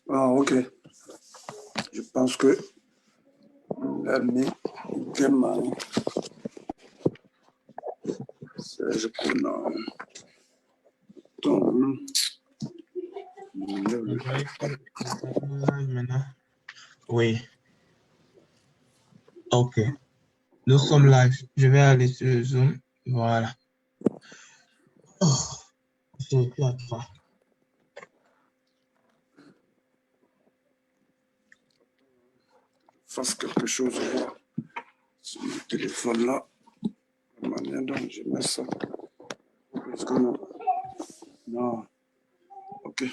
Ah, ok. Je pense que l'ami je connais. Vous voyez que maintenant. Oui, ok. Nous sommes live. Je vais aller sur le Zoom. Voilà. Oh, j'ai écrit à toi. Fasse quelque chose sur le téléphone là. La manière dont je mets ça. Parce que non. Ok.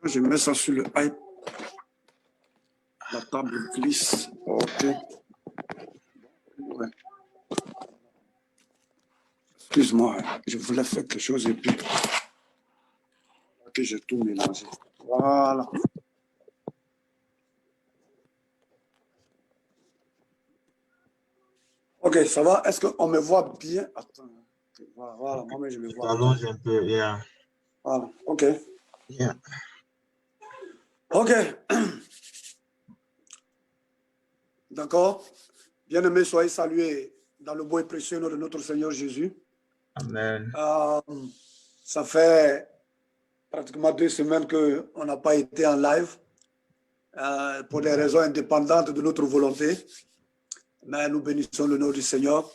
Quand je mets ça sur le iPad, la table glisse. Ok. Ouais. Excuse-moi, je voulais faire quelque chose et puis que j'ai tout mélangé. Voilà. Ok, ça va? Est-ce qu'on me voit bien? Attends. Voilà, moi, je me vois. Allonge un peu, yeah. Voilà, ok. Yeah. Ok. D'accord. Bien-aimés, soyez salués dans le beau et précieux nom de notre Seigneur Jésus. Amen. Ça fait pratiquement 2 semaines qu'on n'a pas été en live pour des raisons indépendantes de notre volonté. Mais nous bénissons le nom du Seigneur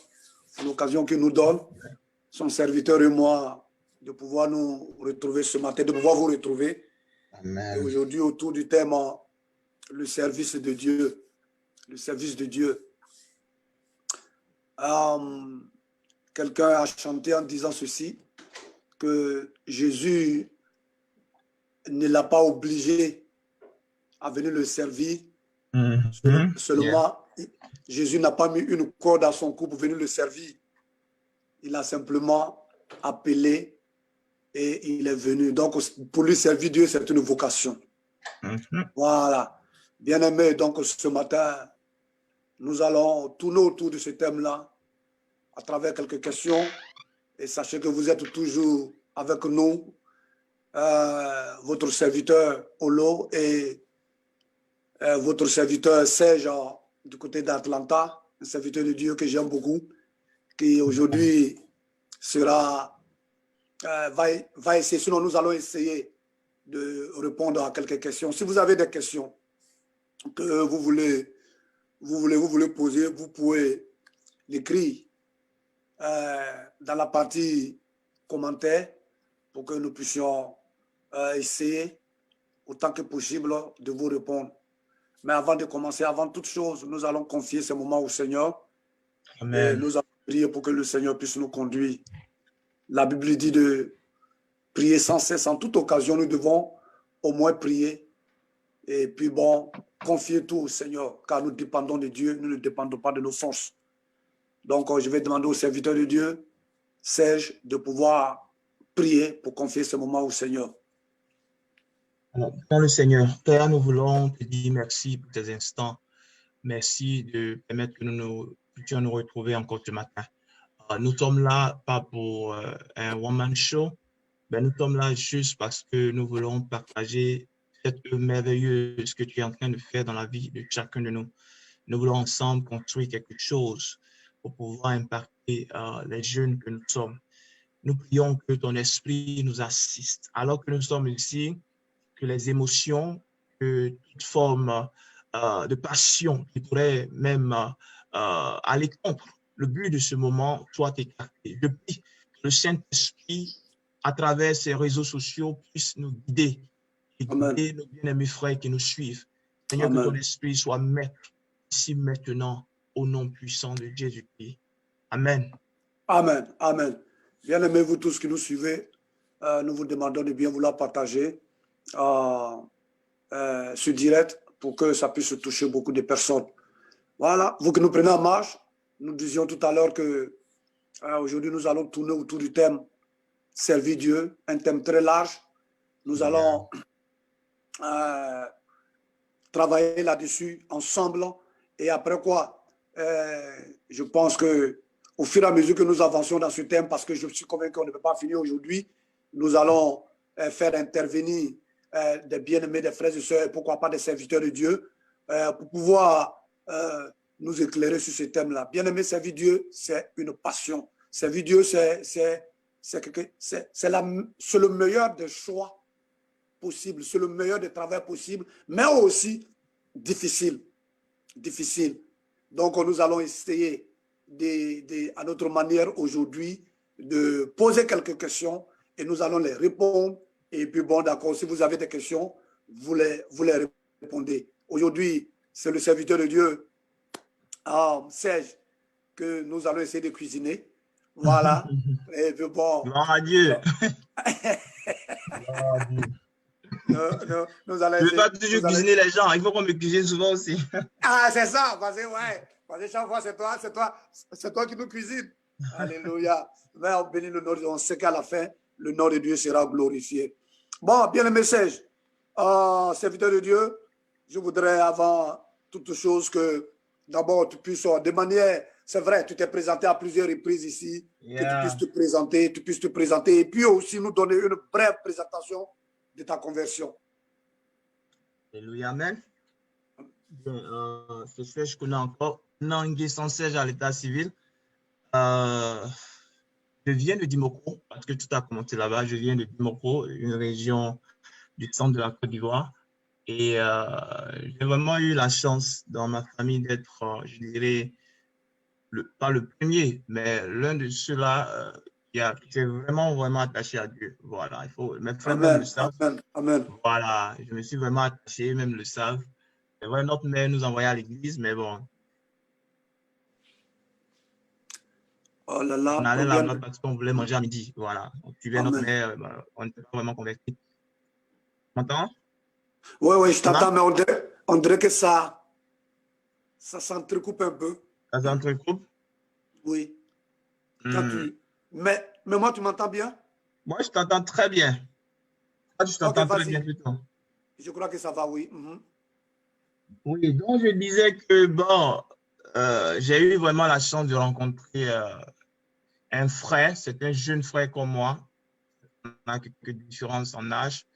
pour l'occasion qu'il nous donne, son serviteur et moi, de pouvoir nous retrouver ce matin, de pouvoir vous retrouver. Amen. Et aujourd'hui, autour du thème, le service de Dieu. Le service de Dieu. Quelqu'un a chanté en disant ceci, que Jésus ne l'a pas obligé à venir le servir. Seulement, Jésus n'a pas mis une corde à son cou pour venir le servir. Il a simplement appelé et il est venu. Donc, pour lui servir Dieu, c'est une vocation. Voilà. Bien-aimé, donc ce matin, nous allons tourner autour de ce thème-là à travers quelques questions. Et sachez que vous êtes toujours avec nous, votre serviteur Olo et votre serviteur Serge du côté d'Atlanta, un serviteur de Dieu que j'aime beaucoup, qui aujourd'hui sera, va essayer, sinon nous allons essayer de répondre à quelques questions. Si vous avez des questions que vous voulez poser, vous pouvez l'écrire dans la partie commentaires pour que nous puissions essayer autant que possible de vous répondre. Mais avant de commencer, avant toute chose, nous allons confier ce moment au Seigneur. Amen. Et nous allons prier pour que le Seigneur puisse nous conduire. La Bible dit de prier sans cesse. En toute occasion, nous devons au moins prier. Et puis bon, confier tout au Seigneur, car nous dépendons de Dieu, nous ne dépendons pas de nos forces. Donc, je vais demander au serviteur de Dieu, Serge, de pouvoir prier pour confier ce moment au Seigneur. Dans le Seigneur, Père, nous voulons te dire merci pour tes instants. Merci de permettre que nous puissions nous retrouver encore ce matin. Nous sommes là pas pour un one-man show, mais nous sommes là juste parce que nous voulons partager cette merveilleuse que tu es en train de faire dans la vie de chacun de nous. Nous voulons ensemble construire quelque chose pour pouvoir impacter les jeunes que nous sommes. Nous prions que ton esprit nous assiste. Alors que nous sommes ici, que les émotions, que toute forme de passion qui pourrait même aller contre le but de ce moment soit écarté. Je prie que le Saint-Esprit, à travers ces réseaux sociaux, puisse nous guider et guider nos bien-aimés frères qui nous suivent. Seigneur, que ton esprit soit maître ici maintenant, au nom puissant de Jésus-Christ. Amen. Amen. Amen. Bien-aimés, vous tous qui nous suivez, nous vous demandons de bien vouloir partager ce direct pour que ça puisse toucher beaucoup de personnes. Voilà, vous que nous prenez en marche, nous disions tout à l'heure que aujourd'hui nous allons tourner autour du thème Servir Dieu, un thème très large. Nous allons travailler là-dessus ensemble et après quoi, je pense que au fur et à mesure que nous avancions dans ce thème, parce que je suis convaincu qu'on ne peut pas finir aujourd'hui, nous allons faire intervenir des bien-aimés, des frères et sœurs, et pourquoi pas des serviteurs de Dieu, pour pouvoir nous éclairer sur ce thème-là. Bien-aimé, servir Dieu, c'est une passion. Servir Dieu, c'est le meilleur des choix possibles, c'est le meilleur des travails possibles, mais aussi difficile. Difficile. Donc, nous allons essayer à notre manière aujourd'hui de poser quelques questions et nous allons les répondre. Et puis, bon, d'accord, si vous avez des questions, vous les répondez. Aujourd'hui, c'est le serviteur de Dieu, Serge, que nous allons essayer de cuisiner. Voilà. Et puis, bon. Gloire à Dieu. Gloire à Dieu. Nous allons je ne veux pas toujours cuisiner les gens, il faut qu'on me cuisine souvent aussi. Ah, c'est ça, parce que chaque fois, c'est toi qui nous cuisines. Alléluia. Mais on bénit le nom de Dieu. On sait qu'à la fin, le nom de Dieu sera glorifié. Bon, bien le message. Serviteur de Dieu, je voudrais avant toute chose que d'abord tu puisses, de manière, c'est vrai, tu t'es présenté à plusieurs reprises ici, que tu puisses te présenter et puis aussi nous donner une brève présentation de ta conversion. Alléluia, amen. C'est ce que je connais encore. Nangui sans siège à l'état civil. Je viens de Dimoko, parce que tout a commencé là-bas. Je viens de Dimoko, une région du centre de la Côte d'Ivoire. Et j'ai vraiment eu la chance dans ma famille d'être, je dirais, pas le premier, mais l'un de ceux-là qui est vraiment attaché à Dieu. Voilà, il faut, mes frères même le savent. Amen. Voilà, je me suis vraiment attaché, même le savent. C'est vrai, notre mère nous envoyait à l'église, mais bon. Oh là là, on allait là-bas parce qu'on voulait manger à midi. Voilà, on suivait notre mère, on n'était pas vraiment convertis. Tu m'entends? Oui, je t'entends, mais on dirait que ça s'entrecoupe un peu. Ça s'entrecoupe? Oui. Mais moi, tu m'entends bien? Moi, je t'entends très bien. Moi, je t'entends très bien plutôt. Je crois que ça va, oui. Oui, donc je disais que, bon, j'ai eu vraiment la chance de rencontrer un frère, c'est un jeune frère comme moi. On a quelques différences en âge,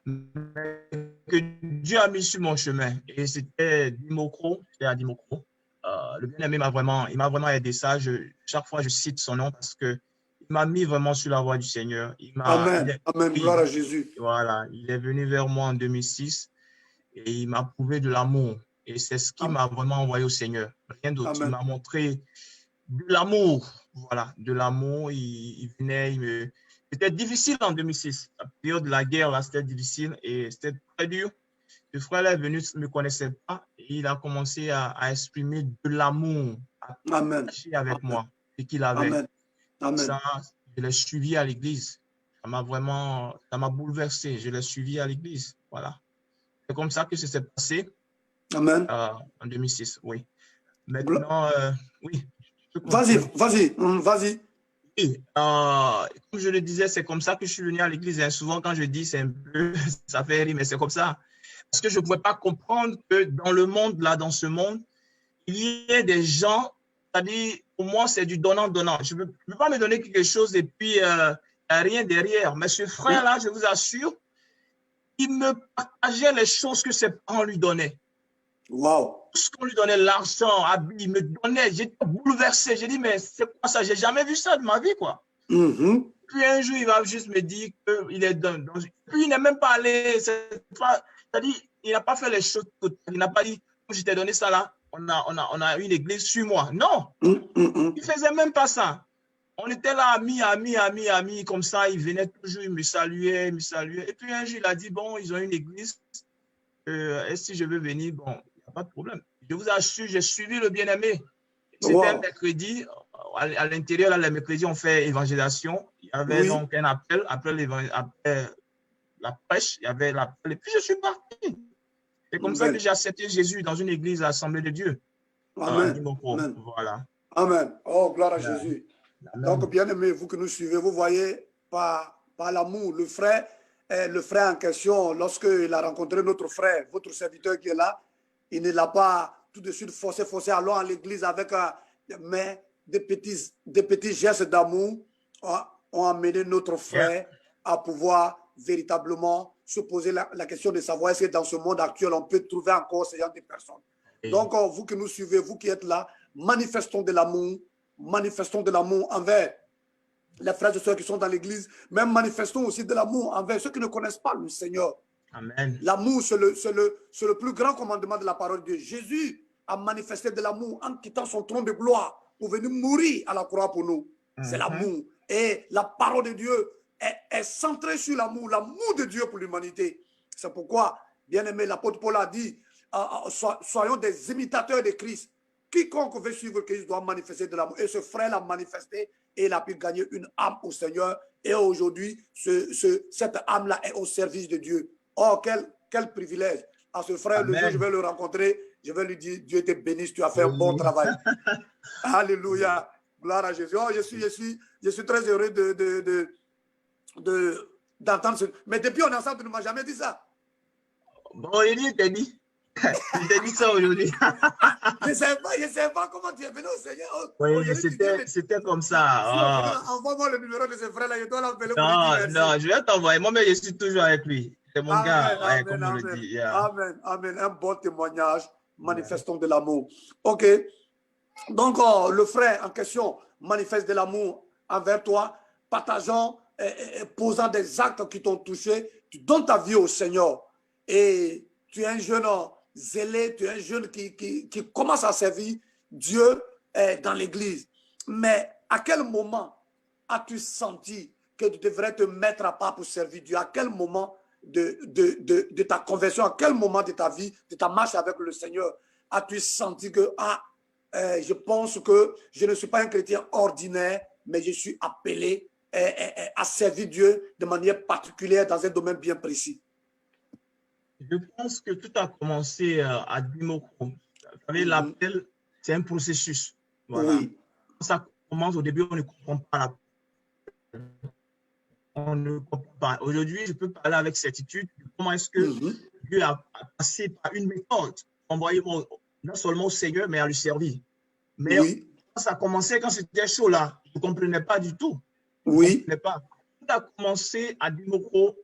mais que Dieu a mis sur mon chemin. Et c'était Dimoko, j'étais à Dimoko. Le bien-aimé m'a vraiment aidé ça. Chaque fois, je cite son nom parce que il m'a mis vraiment sur la voie du Seigneur. Amen, gloire à Jésus. Voilà, il est venu vers moi en 2006 et il m'a prouvé de l'amour. Et c'est ce qui m'a vraiment envoyé au Seigneur. Rien d'autre. Il m'a montré de l'amour. Voilà, de l'amour. Il venait, C'était difficile en 2006. La période de la guerre, là, c'était difficile et c'était très dur. Le frère est venu, ne me connaissait pas et il a commencé à exprimer de l'amour, à partager avec moi ce qu'il avait. Ça, je l'ai suivi à l'église. Ça m'a bouleversé. Je l'ai suivi à l'église. Voilà. C'est comme ça que ça s'est passé. Amen. En 2006, oui. Maintenant, oui. Vas-y. Oui, comme je le disais, c'est comme ça que je suis venu à l'église. Et souvent, quand je dis, c'est un peu, ça fait rire, mais c'est comme ça. Parce que je ne pouvais pas comprendre que dans le monde, là, dans ce monde, il y ait des gens, c'est-à-dire, pour moi, c'est du donnant-donnant. Je ne peux pas me donner quelque chose et puis il n'y a rien derrière. Mais ce frère-là, je vous assure, il me partageait les choses que ses parents lui donnaient. Wow. Tout ce qu'on lui donnait, l'argent, il me donnait, j'étais bouleversé. J'ai dit, mais c'est quoi ça? J'ai jamais vu ça de ma vie, quoi. Puis un jour, il va juste me dire qu'il est dans puis il n'est même pas allé, c'est-à-dire, il n'a pas fait les choses toutes. Il n'a pas dit, je t'ai donné ça là, on a une église, suis-moi. Non, il ne faisait même pas ça. On était là, amis, comme ça, il venait toujours, il me saluait. Et puis un jour, il a dit, bon, ils ont une église, et si je veux venir, bon, il n'y a pas de problème. Je vous assure, j'ai suivi le bien-aimé. C'était un mercredi, à l'intérieur, là, les mercredis, on fait évangélisation. Il y avait donc un appel, après la prêche, il y avait l'appel, et puis je suis parti. C'est comme ça que j'ai accepté Jésus dans une église, l'Assemblée de Dieu. Amen. Voilà. Amen. Oh, gloire à Jésus. Amen. Donc, bien aimé, vous que nous suivez, vous voyez par l'amour, le frère en question, lorsqu'il a rencontré notre frère, votre serviteur qui est là, il ne l'a pas tout de suite forcé, allons à l'église avec mais des petits gestes d'amour ont amené notre frère à pouvoir véritablement se poser la question de savoir est-ce que dans ce monde actuel, on peut trouver encore ce genre de personnes. Donc, vous qui nous suivez, vous qui êtes là, manifestons de l'amour envers les frères et sœurs qui sont dans l'église, même manifestons aussi de l'amour envers ceux qui ne connaissent pas le Seigneur. Amen. L'amour, c'est le plus grand commandement de la parole de Dieu. Jésus a manifesté de l'amour en quittant son trône de gloire pour venir mourir à la croix pour nous. C'est l'amour. Et la parole de Dieu est centrée sur l'amour de Dieu pour l'humanité. C'est pourquoi, bien aimé, l'apôtre Paul a dit, soyons des imitateurs de Christ. Quiconque veut suivre Christ doit manifester de l'amour. Et ce frère l'a manifesté et il a pu gagner une âme au Seigneur. Et aujourd'hui, cette âme-là est au service de Dieu. Oh, quel privilège. À ce frère, Amen. le jour où je vais le rencontrer, je vais lui dire, Dieu te bénisse, tu as fait un bon travail. Alléluia. Gloire à Jésus. Oh, je suis très heureux d'entendre ce. Mais depuis on est ensemble, tu ne m'as jamais dit ça. Bon, il t'a dit. Il t'a dit ça aujourd'hui. Je ne sais pas comment tu es venu au Seigneur. Oui, c'était comme ça. Envoie-moi le numéro de ce frère-là, je dois l'appeler. Non, je vais t'envoyer. Moi, mais je suis toujours avec lui. C'est mon gars, amen, comme on le dit. Yeah. Amen, amen. Un bon témoignage. Manifestons de l'amour. OK. Donc, le frère en question manifeste de l'amour envers toi, partageant, posant des actes qui t'ont touché. Tu donnes ta vie au Seigneur. Et tu es un jeune zélé, tu es un jeune qui commence à servir Dieu dans l'église. Mais à quel moment as-tu senti que tu devrais te mettre à part pour servir Dieu? À quel moment de ta conversion, à quel moment de ta vie, de ta marche avec le Seigneur, as-tu senti que je pense que je ne suis pas un chrétien ordinaire, mais je suis appelé à servir Dieu de manière particulière dans un domaine bien précis? Je pense que tout a commencé à Dimoko. Vous savez, l'appel, c'est un processus. Voilà. Oui. Quand ça commence, au début, on ne comprend pas l'appel. On ne comprend pas. Aujourd'hui, je peux parler avec certitude de comment est-ce que Dieu a passé par une méthode, envoyé non seulement au Seigneur, mais à lui servir. Mais quand ça a commencé, quand c'était chaud là, je ne comprenais pas du tout. Je ne comprenais pas. Tout a commencé à Dimoko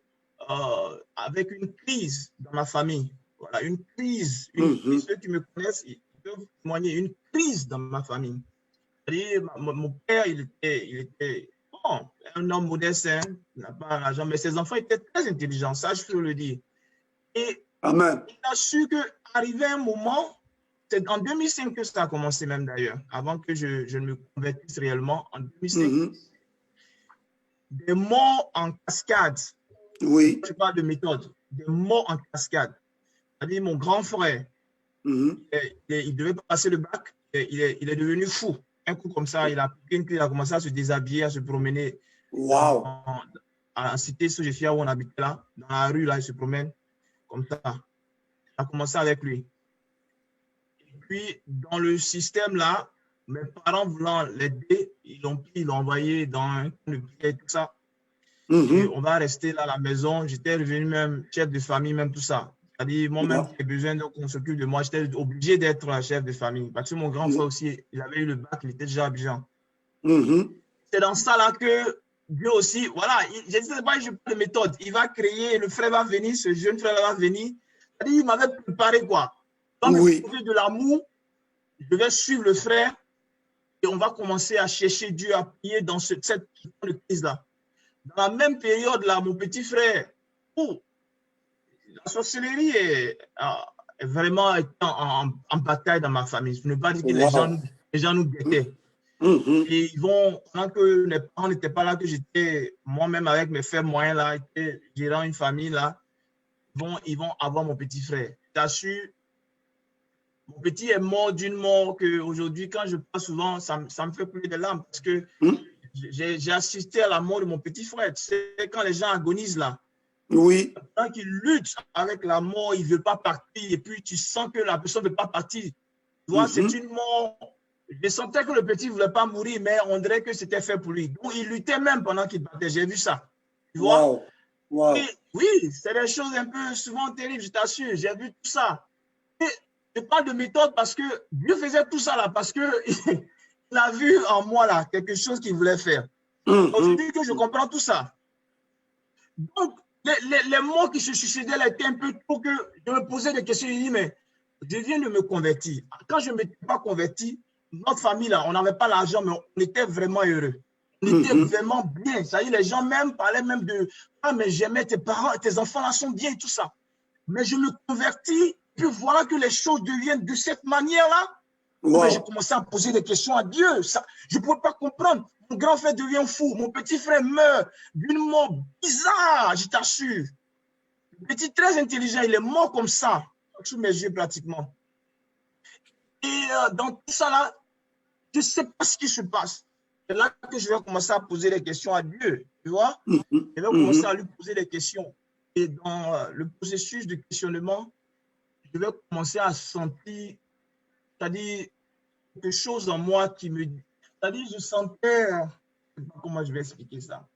avec une crise dans ma famille. Voilà, une crise. Ceux qui me connaissent, ils peuvent témoigner, une crise dans ma famille. Mon père, il était bon, un homme modeste, hein, n'a pas l'argent, mais ses enfants étaient très intelligents, ça je peux le dire. Et Amen. il a su qu'arrivait un moment, c'est en 2005 que ça a commencé même d'ailleurs, avant que je ne me convertisse réellement, en 2005, des morts en cascade. Oui. Je parle de méthode, des morts en cascade. C'est-à-dire mon grand frère, il devait passer le bac, il est devenu fou. Un coup comme ça, il a commencé à se déshabiller, à se promener en cité Sojefia où on habitait là, dans la rue, là, il se promène comme ça. Ça a commencé avec lui. Et puis, dans le système là, mes parents voulant l'aider, ils l'ont envoyé dans un camp de prière et tout ça. Et on va rester là à la maison. J'étais revenu même chef de famille, même tout ça. C'est-à-dire, moi-même, j'ai besoin qu'on s'occupe de moi. J'étais obligé d'être chef de famille. Parce que mon grand frère aussi, il avait eu le bac, il était déjà à Abidjan. C'est dans ça là que Dieu aussi, voilà, je ne sais pas, je pas de méthode. Il va créer, le frère va venir, ce jeune frère va venir. C'est-à-dire, il m'avait préparé quoi. Dans le projet de l'amour, je vais suivre le frère et on va commencer à chercher Dieu, à prier dans cette crise-là. Dans la même période là, mon petit frère, la sorcellerie est vraiment en bataille dans ma famille. Je ne veux pas dire que les gens nous guettaient. Et ils vont, pendant que les parents n'étaient pas là, que j'étais moi-même avec mes frères moyens là, gérant une famille là, ils vont avoir mon petit frère. T'assures, mon petit est mort d'une mort qu'aujourd'hui, quand je parle souvent, ça me fait pleurer des larmes parce que j'ai assisté à la mort de mon petit frère. Tu sais, quand les gens agonisent là, quand ils luttent avec la mort, ils ne veulent pas partir et puis tu sens que la personne ne veut pas partir. Tu vois, c'est une mort. Je sentais que le petit ne voulait pas mourir, mais on dirait que c'était fait pour lui. Donc, il luttait même pendant qu'il battait. J'ai vu ça. Tu vois? Oui, c'est des choses un peu souvent terribles, je t'assure. J'ai vu tout ça. Et je parle de méthode parce que Dieu faisait tout ça là, parce qu'il a vu en moi là quelque chose qu'il voulait faire. Aujourd'hui que je comprends tout ça. Donc, les mots qui se suicidaient là étaient un peu trop que je me posais des questions. Je dis, mais je viens de me convertir. Quand je ne m'étais pas converti, notre famille, là, on n'avait pas l'argent, mais on était vraiment heureux. On était vraiment bien. Ça y est, les gens même parlaient même de « Ah, mais j'aimais tes parents, tes enfants là sont bien et tout ça. » Mais je me convertis, puis voilà que les choses deviennent de cette manière-là. Wow. J'ai commencé à poser des questions à Dieu. Ça, je ne pouvais pas comprendre. Mon grand frère devient fou. Mon petit frère meurt d'une mort bizarre, je t'assure. Le petit très intelligent, il est mort comme ça, sous mes yeux pratiquement. Et dans tout ça là, je ne sais pas ce qui se passe. C'est là que je vais commencer à poser des questions à Dieu, tu vois. Je vais commencer à lui poser des questions. Et dans le processus de questionnement, je vais commencer à sentir, c'est-à-dire quelque chose en moi qui me dit, c'est-à-dire je sentais, je ne sais pas comment je vais expliquer ça.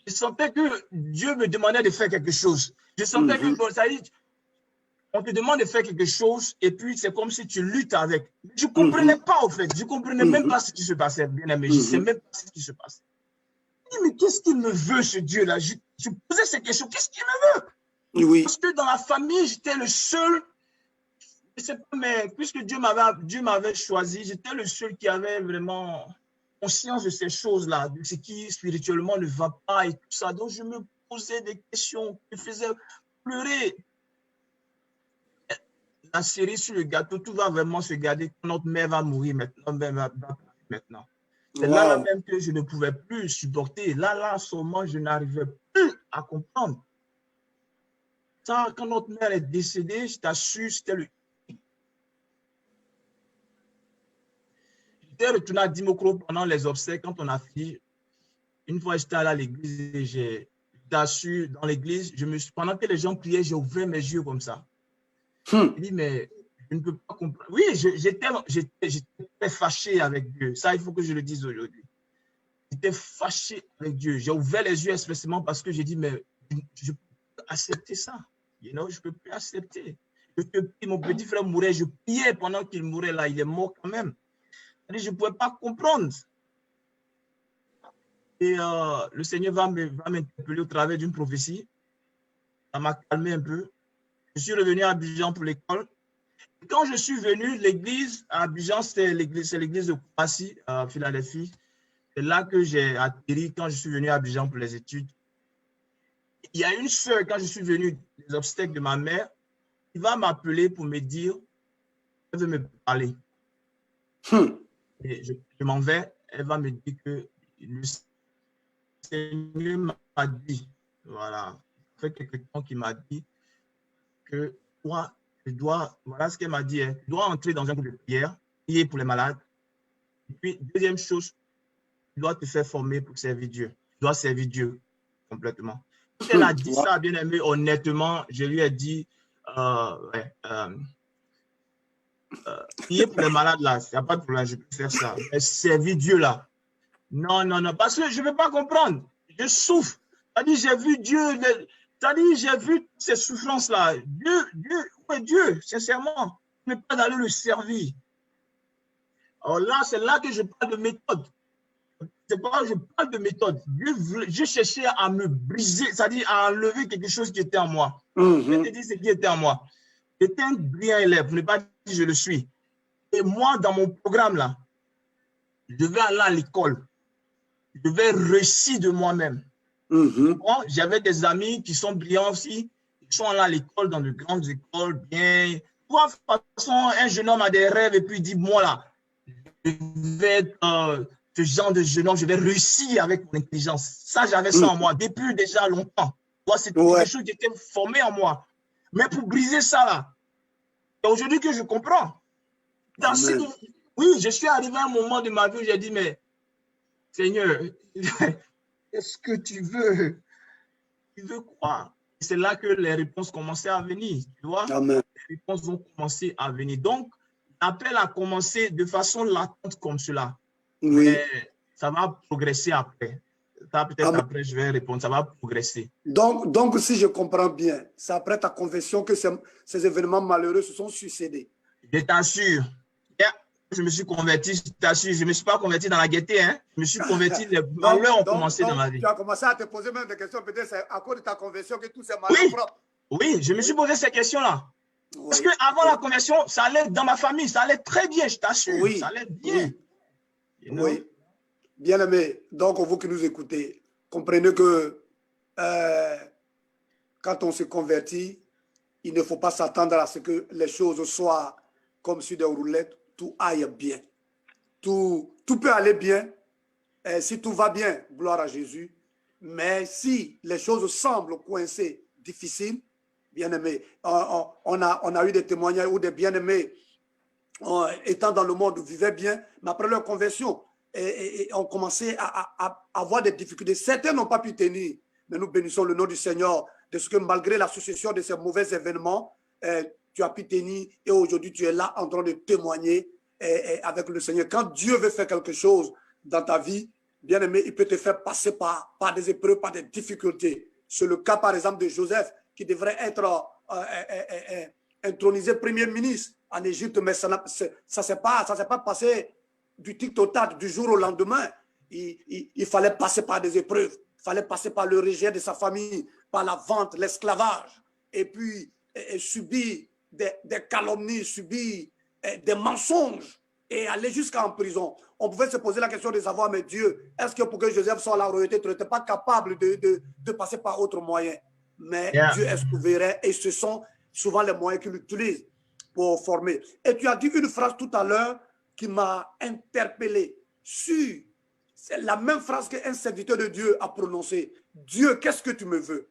Je sentais que Dieu me demandait de faire quelque chose. Je sentais que, bon, ça y est, on te demande de faire quelque chose et puis c'est comme si tu luttes avec. Je ne comprenais pas, en fait. Je ne comprenais même pas ce qui se passait, bien aimé. Je ne sais même pas ce qui se passe. Je dis, mais qu'est-ce qu'il me veut, ce Dieu-là? Je posais ces questions. Qu'est-ce qu'il me veut? Oui. Parce que dans la famille, j'étais le seul. Je ne sais pas, mais puisque Dieu m'avait choisi, j'étais le seul qui avait vraiment conscience de ces choses-là, de ce qui spirituellement ne va pas et tout ça. Donc, je me posais des questions qui me faisaient pleurer. La cerise sur le gâteau, tout va vraiment se garder quand notre mère va mourir maintenant. C'est là même que je ne pouvais plus supporter. Là, en ce moment, je n'arrivais plus à comprendre. Ça, quand notre mère est décédée, je t'assure, c'était le... J'étais retourné à Dimokro pendant les obsèques, quand on a fini. Une fois, j'étais allé à l'église et je t'assure, dans l'église, pendant que les gens priaient, j'ai ouvert mes yeux comme ça. Je dis, mais je ne peux pas comprendre. Oui, j'étais très fâché avec Dieu. Ça, il faut que je le dise aujourd'hui. J'étais fâché avec Dieu. J'ai ouvert les yeux expressément parce que j'ai dit, mais je peux accepter ça. You know, je ne peux plus accepter. Mon petit frère mourait, je priais pendant qu'il mourait là. Il est mort quand même. Je ne pouvais pas comprendre. Et le Seigneur va m'interpeller au travers d'une prophétie. Ça m'a calmé un peu. Je suis revenu à Abidjan pour l'école. Quand je suis venu, l'église à Abidjan, c'est l'église de Koumassi, à Philadelphie. C'est là que j'ai atterri quand je suis venu à Abidjan pour les études. Il y a une sœur, quand je suis venu des obstacles de ma mère, qui va m'appeler pour me dire, elle veut me parler. Et je m'en vais, elle va me dire que le Seigneur m'a dit, voilà, ça fait quelque temps qu'il m'a dit que toi, voilà ce qu'elle m'a dit, tu dois entrer dans un groupe de prière, prier pour les malades. Et puis, deuxième chose, tu dois te faire former pour servir Dieu. Tu dois servir Dieu complètement. Quand elle a dit ça, bien aimé, honnêtement, je lui ai dit, prier pour les malades là, il n'y a pas de problème, je peux faire ça. Mais servir Dieu là, non, parce que je ne veux pas comprendre. Je souffre. C'est-à-dire, j'ai vu Dieu, c'est-à-dire, j'ai vu ces souffrances-là. Dieu, sincèrement, je ne peux pas d'aller le servir. Alors là, c'est là que je parle de méthode. C'est pas je parle de méthode. Dieu cherchait à me briser, c'est-à-dire à enlever quelque chose qui était en moi. Je vais te dire ce qui était en moi. J'étais un brillant élève, pour ne pas dire que je le suis. Et moi, dans mon programme là, je devais aller à l'école. Je devais réussir de moi-même. Bon, j'avais des amis qui sont brillants aussi. Ils sont allés à l'école, dans de grandes écoles, bien. De toute façon, un jeune homme a des rêves et puis il dit, moi là, je vais être ce genre de jeune homme, je vais réussir avec mon intelligence. Ça, j'avais ça en moi depuis déjà longtemps. C'est quelque chose qui était formé en moi. Mais pour briser ça là, c'est aujourd'hui que je comprends. Oui, je suis arrivé à un moment de ma vie où j'ai dit, mais Seigneur, qu'est-ce que tu veux? Tu veux quoi? C'est là que les réponses commençaient à venir, tu vois? Amen. Les réponses vont commencer à venir. Donc, l'appel a commencé de façon latente comme cela. Oui. Mais ça va progresser après. Ça, peut-être après, je vais répondre. Ça va progresser. Donc, si je comprends bien, c'est après ta conversion que ces événements malheureux se sont succédés. Je t'assure. Yeah. je me suis converti, je t'assure, je ne me suis pas converti dans la gaieté, hein. Je me suis converti, les malheurs ont commencé dans ma vie. Tu as commencé à te poser même des questions, peut-être c'est à cause de ta conversion que tous ces malheurs Oui, frappent. oui, je me suis posé ces questions-là. Oui. Parce qu'avant la conversion, ça allait dans ma famille, ça allait très bien, je t'assure, oui. ça allait bien. Oui. Oui. Bien aimé, donc vous qui nous écoutez, comprenez que quand on se convertit, il ne faut pas s'attendre à ce que les choses soient comme sur des roulettes, tout aille bien. Tout peut aller bien. Et si tout va bien, gloire à Jésus. Mais si les choses semblent coincées, difficiles, bien-aimés, on a eu des témoignages où des bien-aimés, étant dans le monde, vivaient bien, mais après leur conversion, ont commencé à avoir des difficultés. Certains n'ont pas pu tenir, mais nous bénissons le nom du Seigneur de ce que malgré la succession de ces mauvais événements, tu as pu tenir et aujourd'hui tu es là en train de témoigner avec le Seigneur. Quand Dieu veut faire quelque chose dans ta vie, bien aimé, il peut te faire passer par des épreuves, par des difficultés. C'est le cas par exemple de Joseph qui devrait être intronisé premier ministre en Égypte, mais ça ne s'est pas passé du tic au tac, du jour au lendemain. Il fallait passer par des épreuves, il fallait passer par le rejet de sa famille, par la vente, l'esclavage, et puis subir des calomnies, subir des mensonges et aller jusqu'en prison. On pouvait se poser la question de savoir, mais Dieu, est-ce que pour que Joseph soit la royauté, tu n'étais pas capable de passer par autre moyen? Mais Dieu est souverain et ce sont souvent les moyens qu'il utilise pour former. Et tu as dit une phrase tout à l'heure qui m'a interpellé sur, c'est la même phrase qu'un serviteur de Dieu a prononcée. Dieu, qu'est-ce que tu me veux?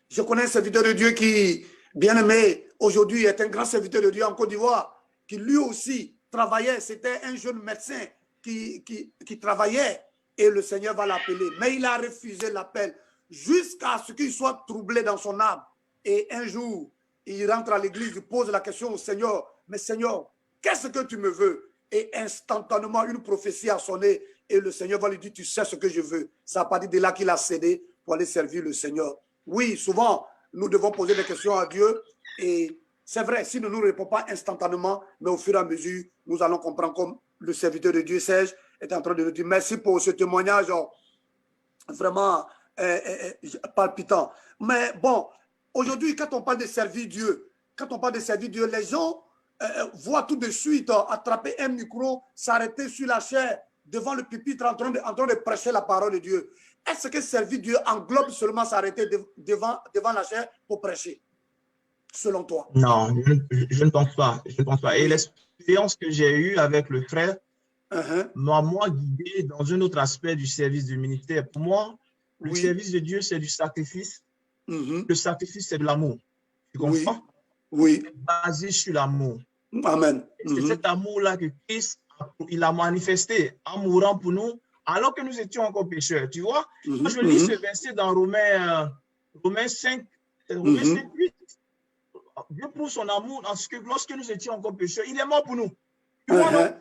Je connais un serviteur de Dieu qui, bien aimé, aujourd'hui est un grand serviteur de Dieu en Côte d'Ivoire, qui lui aussi travaillait, c'était un jeune médecin qui travaillait et le Seigneur va l'appeler. Mais il a refusé l'appel jusqu'à ce qu'il soit troublé dans son âme. Et un jour, il rentre à l'église, il pose la question au Seigneur, mais Seigneur, qu'est-ce que tu me veux? Et instantanément, une prophétie a sonné et le Seigneur va lui dire, tu sais ce que je veux. Ça a partir de là qu'il a cédé pour aller servir le Seigneur. Oui, souvent, nous devons poser des questions à Dieu et c'est vrai, si nous ne nous répondons pas instantanément, mais au fur et à mesure, nous allons comprendre comme le serviteur de Dieu, Serge, est en train de nous dire merci pour ce témoignage vraiment palpitant. Mais bon, aujourd'hui, quand on parle de servir Dieu, les gens voient tout de suite attraper un micro, s'arrêter sur la chair devant le pupitre en train de prêcher la parole de Dieu. Est-ce que servir Dieu englobe seulement s'arrêter devant la chair pour prêcher, selon toi? Non, je ne pense pas. Je ne pense pas. Et l'expérience que j'ai eue avec le frère m'a guidé dans un autre aspect du service du ministère. Pour moi, le service de Dieu, c'est du sacrifice. Le sacrifice, c'est de l'amour. Tu comprends? Oui. C'est basé sur l'amour. Amen. C'est cet amour-là que Christ il a manifesté en mourant pour nous, alors que nous étions encore pécheurs. Tu vois? Moi, je lis ce verset dans Romains 5, 8. Dieu prouve son amour en ce que lorsque nous étions encore pécheurs, il est mort pour nous. Tu vois, non?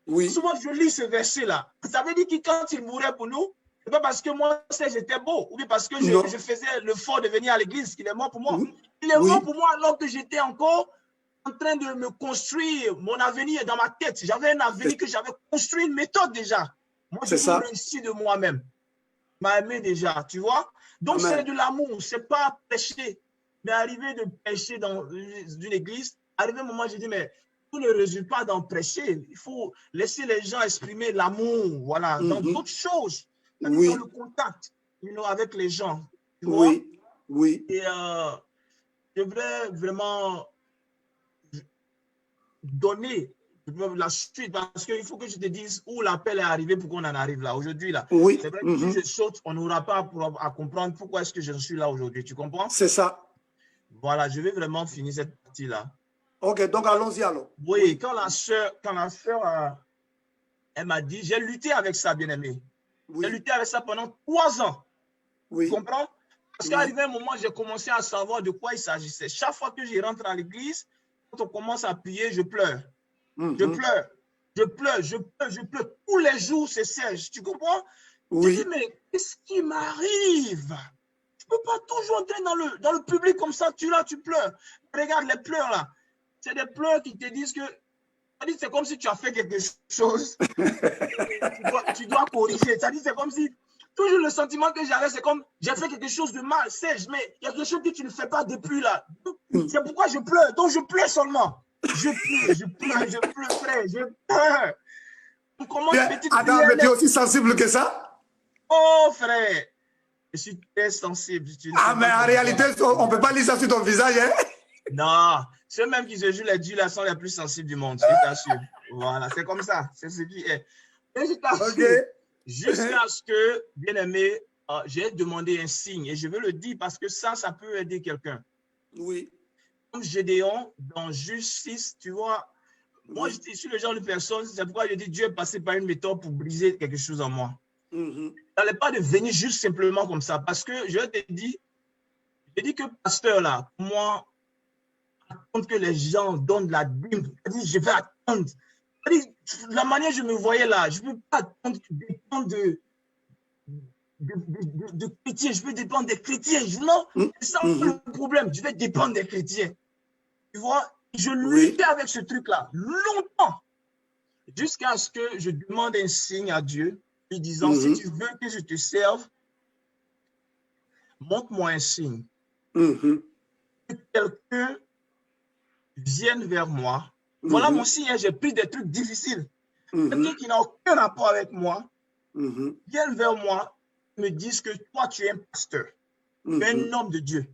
Oui. Souvent, je lis ce verset-là. Ça veut dire que quand il mourait pour nous, ce n'est pas parce que moi, j'étais beau, ou bien parce que je faisais l'effort de venir à l'église qu'il est mort pour moi. Il est mort pour moi alors que j'étais encore en train de me construire mon avenir dans ma tête. J'avais un avenir que j'avais construit, une méthode déjà. Moi, je suis réussi de moi-même. Il m'a aimé déjà, tu vois. Donc, c'est de l'amour, ce n'est pas péché. Mais arriver de prêcher dans une église, arrivé un moment, j'ai dit, mais tout ne résulte pas d'en prêcher. Il faut laisser les gens exprimer l'amour, voilà, dans d'autres choses, dans le contact, avec les gens. Tu vois? Oui. Et je voudrais vraiment donner la suite parce qu'il faut que je te dise où l'appel est arrivé pour qu'on en arrive là. Aujourd'hui, là, c'est vrai que si je saute, on n'aura pas à comprendre pourquoi est-ce que je suis là aujourd'hui. Tu comprends? C'est ça. Voilà, je vais vraiment finir cette partie-là. Ok, donc allons-y alors. Oui, quand la sœur, elle m'a dit, j'ai lutté avec ça, bien-aimé. J'ai lutté avec ça pendant 3 ans. Tu comprends? Parce qu'arrivé un moment, j'ai commencé à savoir de quoi il s'agissait. Chaque fois que je rentre à l'église, quand on commence à prier, je pleure. Je pleure. Tous les jours, c'est Serge. Tu comprends? Je dis, mais qu'est-ce qui m'arrive? Je ne peux pas toujours entrer dans le public comme ça. Tu pleures. Regarde les pleurs là. C'est des pleurs qui te disent que c'est comme si tu as fait quelque chose, tu dois corriger. C'est comme si, toujours le sentiment que j'avais, c'est comme, j'ai fait quelque chose de mal, Serge, mais il y a quelque chose que tu ne fais pas depuis là. C'est pourquoi je pleure, donc je pleure seulement. Je pleure, frère, je pleure. On commence petit Attends, mais tu es aussi sensible que ça? Oh, frère, je suis très sensible. Ah, mais en réalité, on ne peut pas lire ça sur ton visage, hein? Non, ceux même qui se jouent les dieux là sont les plus sensibles du monde, je t'assure. Voilà, c'est comme ça, c'est ce qui est. Et je t'assure, jusqu'à ce que, bien aimé, j'ai demandé un signe et je veux le dire parce que ça peut aider quelqu'un. Oui. Comme Gédéon, dans Justice, tu vois, moi, je suis le genre de personne, c'est pourquoi je dis Dieu est passé par une méthode pour briser quelque chose en moi. Ça n'est pas de venir juste simplement comme ça parce que je te dis que pasteur là, moi, attendre que les gens donnent de la dîme, je vais attendre. La manière dont je me voyais là, je ne peux pas dépendre de chrétiens, je peux dépendre des chrétiens. Non, c'est ça le problème, je vais dépendre des chrétiens. Tu vois, je luttais avec ce truc-là longtemps, jusqu'à ce que je demande un signe à Dieu, lui disant, si tu veux que je te serve, montre-moi un signe. Que quelqu'un vienne vers moi. Voilà mon signe, j'ai pris des trucs difficiles. Quelqu'un qui n'a aucun rapport avec moi, vienne vers moi, me dise que toi, tu es un pasteur, tu es un homme de Dieu.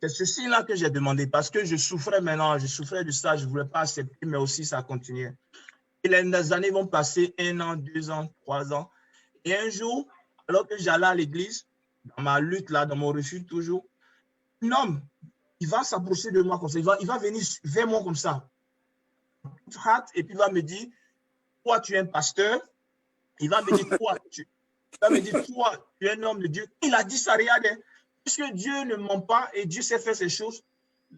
C'est ce signe-là que j'ai demandé parce que je souffrais maintenant, je souffrais de ça, je ne voulais pas accepter, mais aussi ça continuait. Et les années vont passer, 1 an, 2 ans, 3 ans. Et un jour, alors que j'allais à l'église, dans ma lutte là, dans mon refus toujours, un homme, il va s'approcher de moi comme ça, il va venir vers moi comme ça, et puis il va me dire, toi tu es un pasteur, il va me dire, toi tu es un homme de Dieu. Il a dit ça, regarde, puisque Dieu ne ment pas et Dieu sait faire ces choses,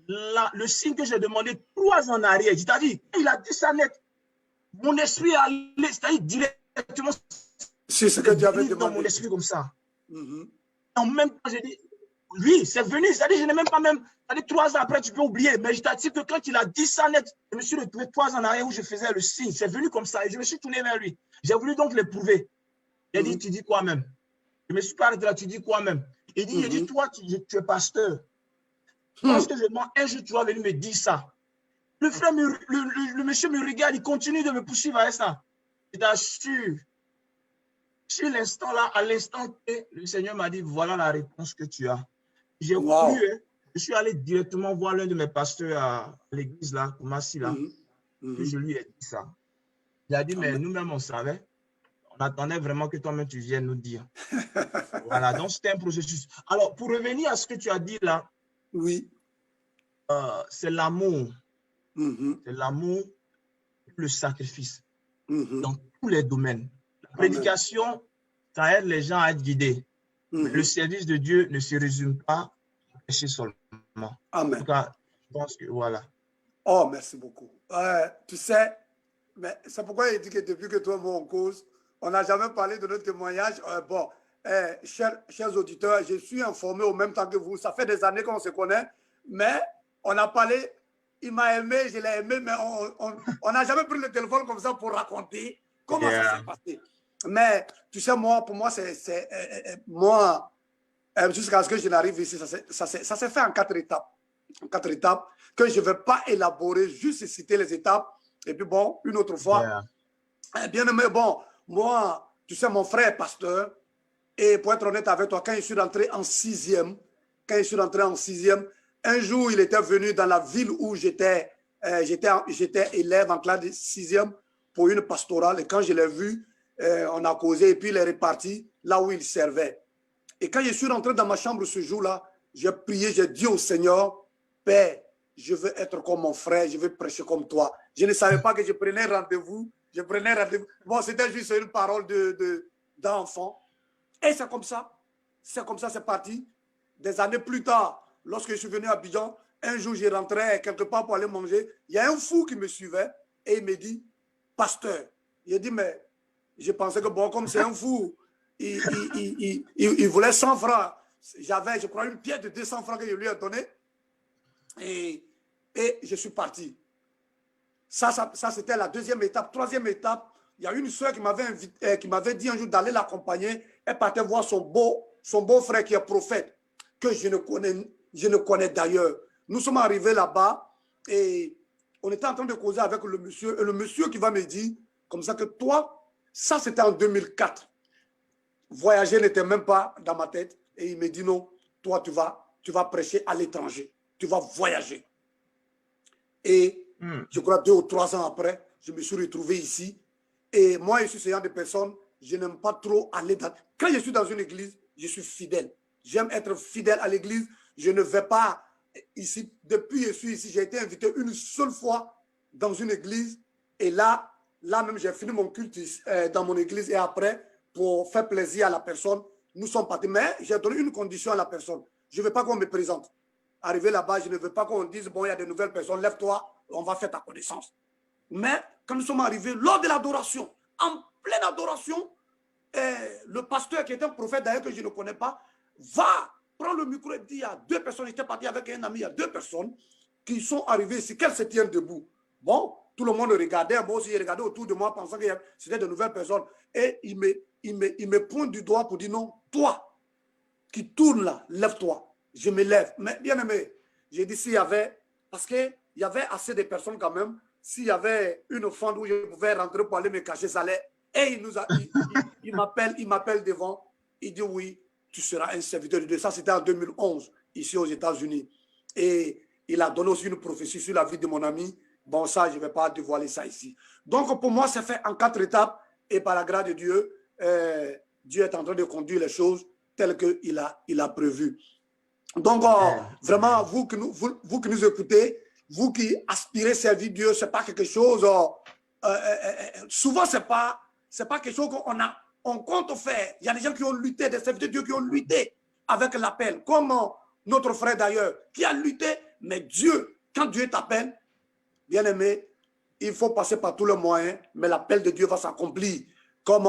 là, le signe que j'ai demandé 3 ans en arrière, c'est-à-dire, il a dit ça net, mon esprit est allé, c'est-à-dire directement, c'est ce que Dieu avait demandé dans mon esprit comme ça. En même temps, j'ai dit, oui, c'est venu, c'est-à-dire, je n'ai même pas même, c'est-à-dire 3 ans après, tu peux oublier, mais je t'assure que quand il a dit ça net, je me suis retrouvé 3 ans en arrière où je faisais le signe, c'est venu comme ça, et je me suis tourné vers lui. J'ai voulu donc l'éprouver. Il a dit, tu dis quoi même? Je me suis pas arrêté là, tu dis quoi même? Il dit, toi, tu es pasteur. Parce que je demande, un jour, tu vas venir me dire ça. Le frère, le monsieur me regarde, il continue de me poursuivre avec ça. Je t'assure, sur l'instant là, à l'instant T, le Seigneur m'a dit, voilà la réponse que tu as. J'ai cru, je suis allé directement voir l'un de mes pasteurs à l'église là, Koumassi là, et je lui ai dit ça. Il a dit, mais nous-mêmes on savait, on attendait vraiment que toi-même tu viennes nous dire. Voilà, donc c'était un processus. Alors, pour revenir à ce que tu as dit là, oui, c'est l'amour. C'est l'amour, le sacrifice, dans tous les domaines. La prédication, ça aide les gens à être guidés. Mais le service de Dieu ne se résume pas à pécher seulement. Amen. En tout cas, je pense que voilà. Oh, merci beaucoup. Tu sais, mais c'est pourquoi il dit que depuis que toi et moi on cause, on n'a jamais parlé de notre témoignage. Bon, chers auditeurs, je suis informé au même temps que vous. Ça fait des années qu'on se connaît, mais on a parlé, il m'a aimé, je l'ai aimé, mais on n'a jamais pris le téléphone comme ça pour raconter comment ça s'est passé. Mais tu sais, moi, pour moi, moi, jusqu'à ce que je n'arrive ici, ça s'est fait en 4 étapes. En 4 étapes que je ne vais pas élaborer, juste citer les étapes. Et puis bon, une autre fois, bien aimé, bon, moi, tu sais, mon frère est pasteur. Et pour être honnête avec toi, quand je suis rentré en 6e, un jour, il était venu dans la ville où j'étais élève en classe de 6e pour une pastorale. Et quand je l'ai vu, on a causé et puis il est reparti là où il servait. Et quand je suis rentré dans ma chambre ce jour-là, j'ai prié, j'ai dit au Seigneur, Père, je veux être comme mon frère, je veux prêcher comme toi. Je ne savais pas que je prenais rendez-vous. Bon, c'était juste une parole d'enfant. Et c'est comme ça, c'est parti. Des années plus tard, lorsque je suis venu à Abidjan, un jour, je rentrais quelque part pour aller manger. Il y a un fou qui me suivait et il me dit, pasteur. Il a dit, mais je pensais que bon, comme c'est un fou, il voulait 100 francs. J'avais, je crois, une pièce de 200 francs que je lui ai donné. Et je suis parti. Ça c'était la deuxième étape. Troisième étape, il y a une soeur qui m'avait dit un jour d'aller l'accompagner. Elle partait voir son beau-frère qui est prophète, que je ne connais d'ailleurs. Nous sommes arrivés là-bas et on était en train de causer avec le monsieur. Et le monsieur qui va me dire, comme ça que toi, ça c'était en 2004. Voyager n'était même pas dans ma tête. Et il me dit non, toi tu vas prêcher à l'étranger. Tu vas voyager. Et je crois 2 ou 3 ans après, je me suis retrouvé ici. Et moi, je suis ce genre de personne, je n'aime pas trop aller dans... Quand je suis dans une église, je suis fidèle. J'aime être fidèle à l'église. Je ne vais pas ici. Depuis que je suis ici, j'ai été invité une seule fois dans une église. Et là même, j'ai fini mon culte dans mon église. Et après, pour faire plaisir à la personne, nous sommes partis. Mais j'ai donné une condition à la personne. Je ne veux pas qu'on me présente. Arrivé là-bas, je ne veux pas qu'on dise, bon, il y a de nouvelles personnes, lève-toi, on va faire ta connaissance. Mais quand nous sommes arrivés, lors de l'adoration, en pleine adoration, le pasteur qui est un prophète d'ailleurs que je ne connais pas, va prendre le micro et dit, il y a 2 personnes, j'étais parti avec un ami, il y a 2 personnes qui sont arrivées ici, qu'elles se tiennent debout. Bon, tout le monde regardait, moi aussi, je regardais autour de moi pensant que c'était de nouvelles personnes. Et il me pointe du doigt pour dire, non, toi qui tourne là, lève-toi. Je me lève. Mais bien aimé, j'ai dit s'il y avait, parce qu'il y avait assez de personnes quand même, s'il y avait une fente où je pouvais rentrer pour aller me cacher, ça allait. Et il m'appelle devant, il dit oui, tu seras un serviteur de Dieu. Ça, c'était en 2011, ici aux États-Unis. Et il a donné aussi une prophétie sur la vie de mon ami. Bon, ça, je ne vais pas dévoiler ça ici. Donc, pour moi, c'est fait en 4 étapes. Et par la grâce de Dieu, Dieu est en train de conduire les choses telles qu'il a prévu. Donc, vraiment, vous qui nous écoutez, vous qui aspirez à servir Dieu, ce n'est pas quelque chose, souvent, ce n'est pas quelque chose qu'on compte faire. Il y a des gens qui ont lutté, des serviteurs de Dieu qui ont lutté avec l'appel, comme notre frère d'ailleurs, qui a lutté, mais Dieu, quand Dieu t'appelle, bien aimé, il faut passer par tous les moyens, mais l'appel de Dieu va s'accomplir. Comme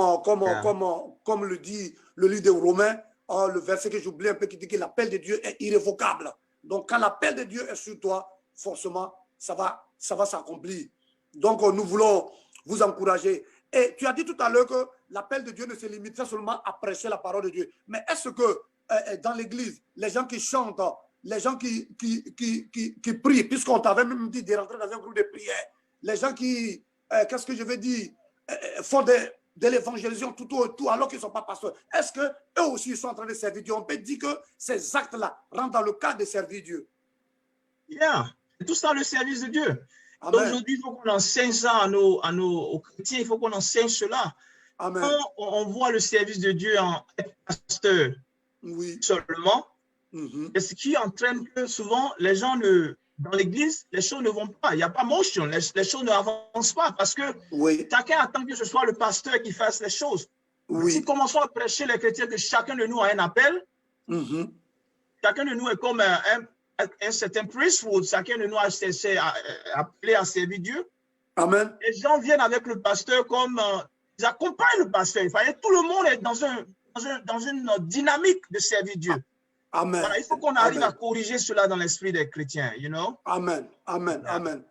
le dit le livre des Romains, le verset que j'oublie un peu qui dit que l'appel de Dieu est irrévocable. Donc, quand l'appel de Dieu est sur toi, forcément, ça va s'accomplir. Donc, nous voulons vous encourager. Et tu as dit tout à l'heure que l'appel de Dieu ne se limite pas seulement à prêcher la parole de Dieu. Mais est-ce que dans l'église, les gens qui chantent, les gens qui prient, puisqu'on t'avait même dit de rentrer dans un groupe de prière, les gens qui, qu'est-ce que je veux dire, font de l'évangélisation tout autour alors qu'ils ne sont pas pasteurs. Est-ce qu'eux aussi ils sont en train de servir Dieu? On peut dire que ces actes-là rentrent dans le cadre de servir Dieu. Yeah, tout ça le service de Dieu. Aujourd'hui, il faut qu'on enseigne ça aux chrétiens, il faut qu'on enseigne cela. Amen. Quand on voit le service de Dieu en être pasteur seulement, et ce qui entraîne que souvent les gens dans l'église, les choses ne vont pas. Il n'y a pas motion, les choses ne avancent pas parce que chacun attend que ce soit le pasteur qui fasse les choses. Si nous commençons à prêcher les chrétiens que chacun de nous a un appel, chacun de nous est comme un certain priesthood, chacun de nous a appelé à servir Dieu. Amen. Les gens viennent avec le pasteur comme ils accompagnent le pasteur. Tout le monde est dans une dynamique de servir Dieu. Amen. Voilà, il faut qu'on arrive à corriger cela dans l'esprit des chrétiens, you know? Amen. Amen. Amen.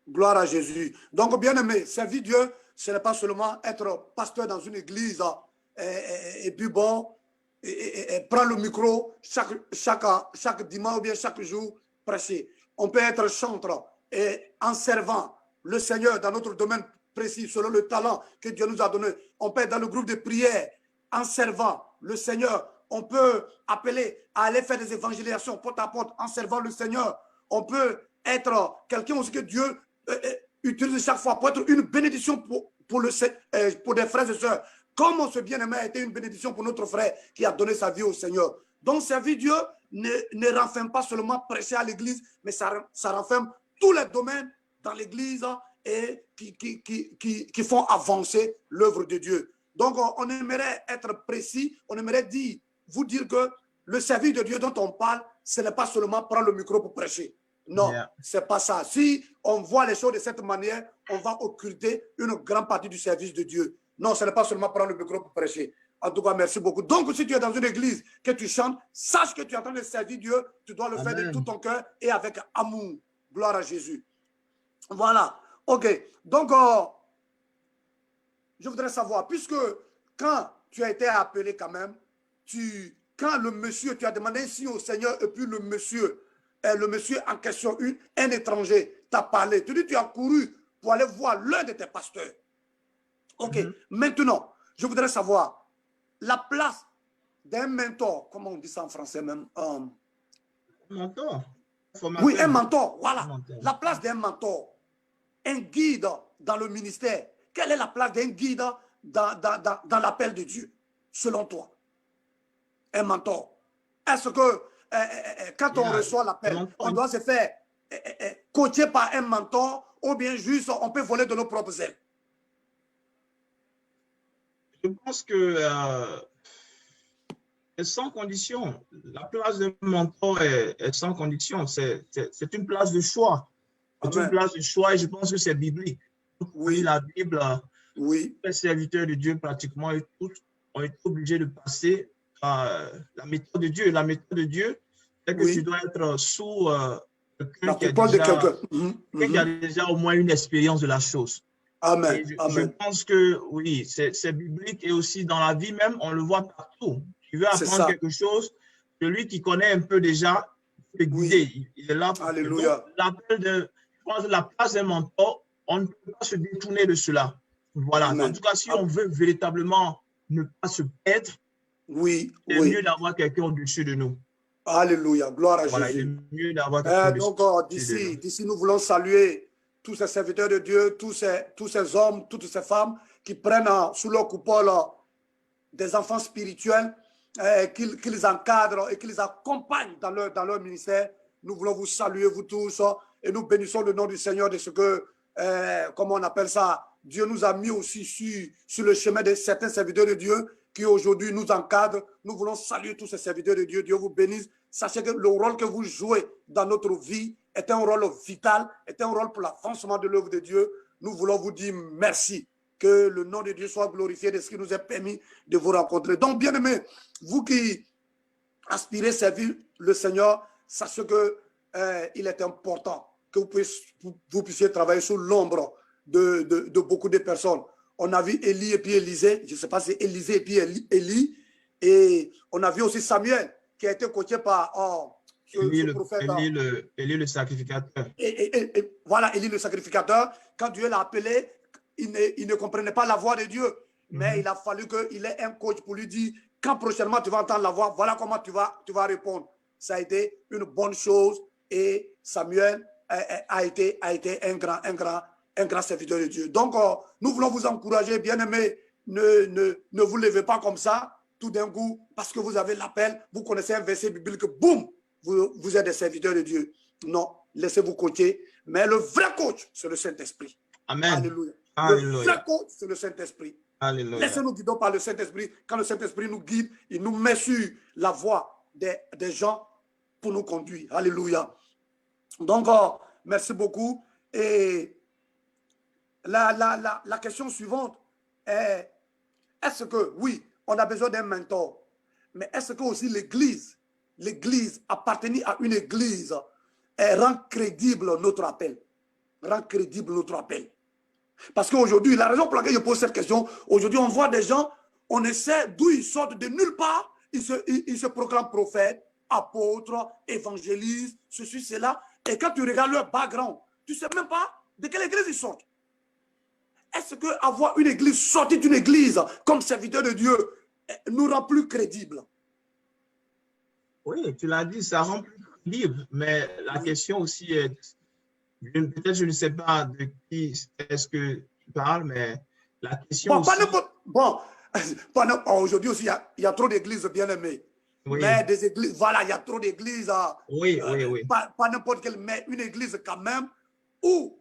Gloire à Jésus. Donc, bien aimé, servir Dieu, ce n'est pas seulement être pasteur dans une église et puis bon, et prendre le micro chaque dimanche ou bien chaque jour, prêcher. On peut être chanteur et en servant le Seigneur dans notre domaine précis, selon le talent que Dieu nous a donné. On peut être dans le groupe de prière en servant le Seigneur. On peut appeler à aller faire des évangélisations porte à porte en servant le Seigneur. On peut être quelqu'un aussi que Dieu utilise chaque fois pour être une bénédiction pour des frères et sœurs. Comme ce bien-aimé a été une bénédiction pour notre frère qui a donné sa vie au Seigneur. Donc, servir Dieu ne renferme pas seulement prêcher à l'église, mais ça renferme tous les domaines dans l'église et qui font avancer l'œuvre de Dieu. Donc, on aimerait être précis, on aimerait vous dire que le service de Dieu dont on parle, ce n'est pas seulement prendre le micro pour prêcher. Non, ce n'est pas ça. Si on voit les choses de cette manière, on va occulter une grande partie du service de Dieu. Non, ce n'est pas seulement prendre le micro pour prêcher. En tout cas, merci beaucoup. Donc, si tu es dans une église, que tu chantes, sache que tu es en train de servir Dieu. Tu dois le faire de tout ton cœur et avec amour. Gloire à Jésus. Voilà. Ok. Donc, je voudrais savoir, puisque quand tu as été appelé quand même, quand le monsieur, tu as demandé ici au Seigneur, et puis le monsieur en question, un étranger, t'a parlé, tu dis tu as couru pour aller voir l'un de tes pasteurs. Ok. Maintenant, je voudrais savoir la place d'un mentor, comment on dit ça en français même? Mentor. Oui, un mentor, voilà. Mentor. La place d'un mentor, un guide dans le ministère. Quelle est la place d'un guide dans l'appel de Dieu, selon toi? Un mentor. Est-ce que quand on reçoit l'appel, on doit se faire coacher par un mentor ou bien juste on peut voler de nos propres ailes? Je pense que sans condition. La place de mentor est sans condition. C'est une place de choix. C'est une place de choix et je pense que c'est biblique. Oui. La Bible, oui. Les serviteurs de Dieu pratiquement tous ont été obligés de passer par la méthode de Dieu. La méthode de Dieu, c'est que tu dois être sous quelqu'un qui a déjà au moins une expérience de la chose. Amen. Je pense que oui, c'est biblique et aussi dans la vie même, on le voit partout. Tu veux apprendre quelque chose, celui qui connaît un peu déjà peut guider. Oui. Il est là pour Alléluia. Je pense que la place d'un mentor, on ne peut pas se détourner de cela. Voilà. Amen. En tout cas, si on veut véritablement ne pas se perdre, oui, c'est mieux d'avoir quelqu'un au-dessus de nous. Alléluia. Gloire à Jésus. Il est mieux d'avoir quelqu'un au-dessus de nous. Donc, d'ici, nous voulons saluer tous ces serviteurs de Dieu, tous ces hommes, toutes ces femmes qui prennent sous leur coupole des enfants spirituels, qu'ils encadrent et qu'ils accompagnent dans leur ministère. Nous voulons vous saluer, vous tous, et nous bénissons le nom du Seigneur de ce que, comment on appelle ça, Dieu nous a mis aussi sur le chemin de certains serviteurs de Dieu qui aujourd'hui nous encadrent. Nous voulons saluer tous ces serviteurs de Dieu. Dieu vous bénisse. Sachez que le rôle que vous jouez dans notre vie est un rôle vital, est un rôle pour l'avancement de l'œuvre de Dieu. Nous voulons vous dire merci. Que le nom de Dieu soit glorifié de ce qui nous est permis de vous rencontrer. Donc, bien-aimés, vous qui aspirez à servir le Seigneur, sachez qu'il est important que vous puissiez travailler sous l'ombre de beaucoup de personnes. On a vu Élie et puis Élisée, je ne sais pas si c'est Élisée et puis Élie, et on a vu aussi Samuel qui a été coaché par ce prophète. Élie le sacrificateur. Et voilà, Élie le sacrificateur, quand Dieu l'a appelé, il ne comprenait pas la voix de Dieu, mais il a fallu qu'il ait un coach pour lui dire, quand prochainement tu vas entendre la voix, voilà comment tu vas répondre. Ça a été une bonne chose et Samuel a été un grand serviteur de Dieu. Donc, nous voulons vous encourager, bien-aimés, ne vous levez pas comme ça, tout d'un coup, parce que vous avez l'appel, vous connaissez un verset biblique, boum, vous êtes des serviteurs de Dieu. Non, laissez-vous coacher, mais le vrai coach, c'est le Saint-Esprit. Amen. Alléluia. Alléluia. Le vrai coach, c'est le Saint-Esprit. Laissez-nous guider par le Saint-Esprit. Quand le Saint-Esprit nous guide, il nous met sur la voie des gens pour nous conduire. Alléluia. Donc, merci beaucoup. Et la question suivante est, est-ce que, oui, on a besoin d'un mentor, mais est-ce que aussi l'Église, appartenir à une Église, rend crédible notre appel? Rend crédible notre appel. Parce qu'aujourd'hui, la raison pour laquelle je pose cette question, aujourd'hui, on voit des gens, on essaie d'où ils sortent de nulle part, ils se proclament prophètes, apôtres, évangélistes, ceci, cela. Et quand tu regardes leur background, tu ne sais même pas de quelle église ils sortent. Est-ce qu'avoir une église, sortie d'une église comme serviteur de Dieu, nous rend plus crédibles? Oui, tu l'as dit, ça rend plus crédible. Mais la question aussi est, peut-être je ne sais pas de qui est-ce que tu parles, mais la question aujourd'hui aussi, il y a trop d'églises bien-aimées. Oui. Mais des églises, voilà, il y a trop d'églises. Oui. Pas n'importe quelle, mais une église quand même où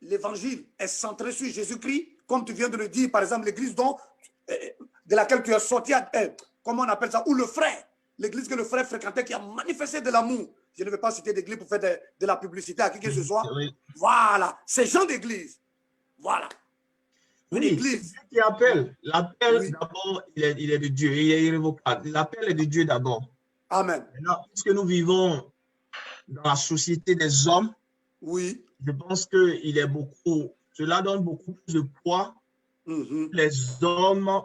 l'évangile est centré sur Jésus-Christ, comme tu viens de le dire, par exemple, l'église de laquelle tu es sorti, comment on appelle ça, ou le frère, l'église que le frère fréquentait, qui a manifesté de l'amour. Je ne vais pas citer d'église pour faire de la publicité à qui que ce soit. Oui. Voilà, ces gens d'église. Voilà. Une église qui appelle. L'appel, d'abord, il est de Dieu. Il est irrévocable. L'appel est de Dieu d'abord. Amen. Maintenant, puisque nous vivons dans la société des hommes, oui, je pense que cela donne beaucoup plus de poids. Les hommes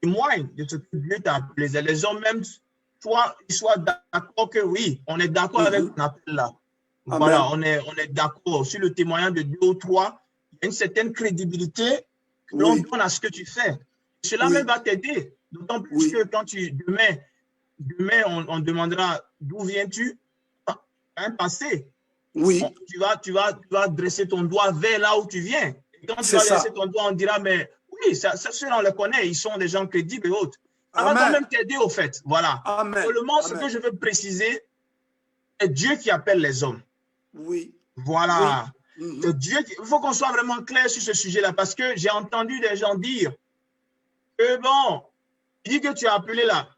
témoignent de ce que Dieu t'a appelé. Les hommes même, ils soient d'accord que oui, on est d'accord avec ton appel là. Voilà, on est d'accord sur le témoignage de 2 ou 3. Il y a une certaine crédibilité que l'on donne à ce que tu fais. Cela même va t'aider. D'autant plus que quand demain on demandera d'où viens-tu, un passé. Oui. Tu vas dresser ton doigt vers là où tu viens. Et quand tu vas dresser ton doigt, on dira, mais oui, ceux-là, on les connaît, ils sont des gens crédibles et autres. Ça va quand même t'aider au fait. Voilà. Seulement, ce que je veux préciser, c'est Dieu qui appelle les hommes. Oui. Voilà. C'est Dieu il faut qu'on soit vraiment clair sur ce sujet-là parce que j'ai entendu des gens dire que bon, il dit que tu as appelé là.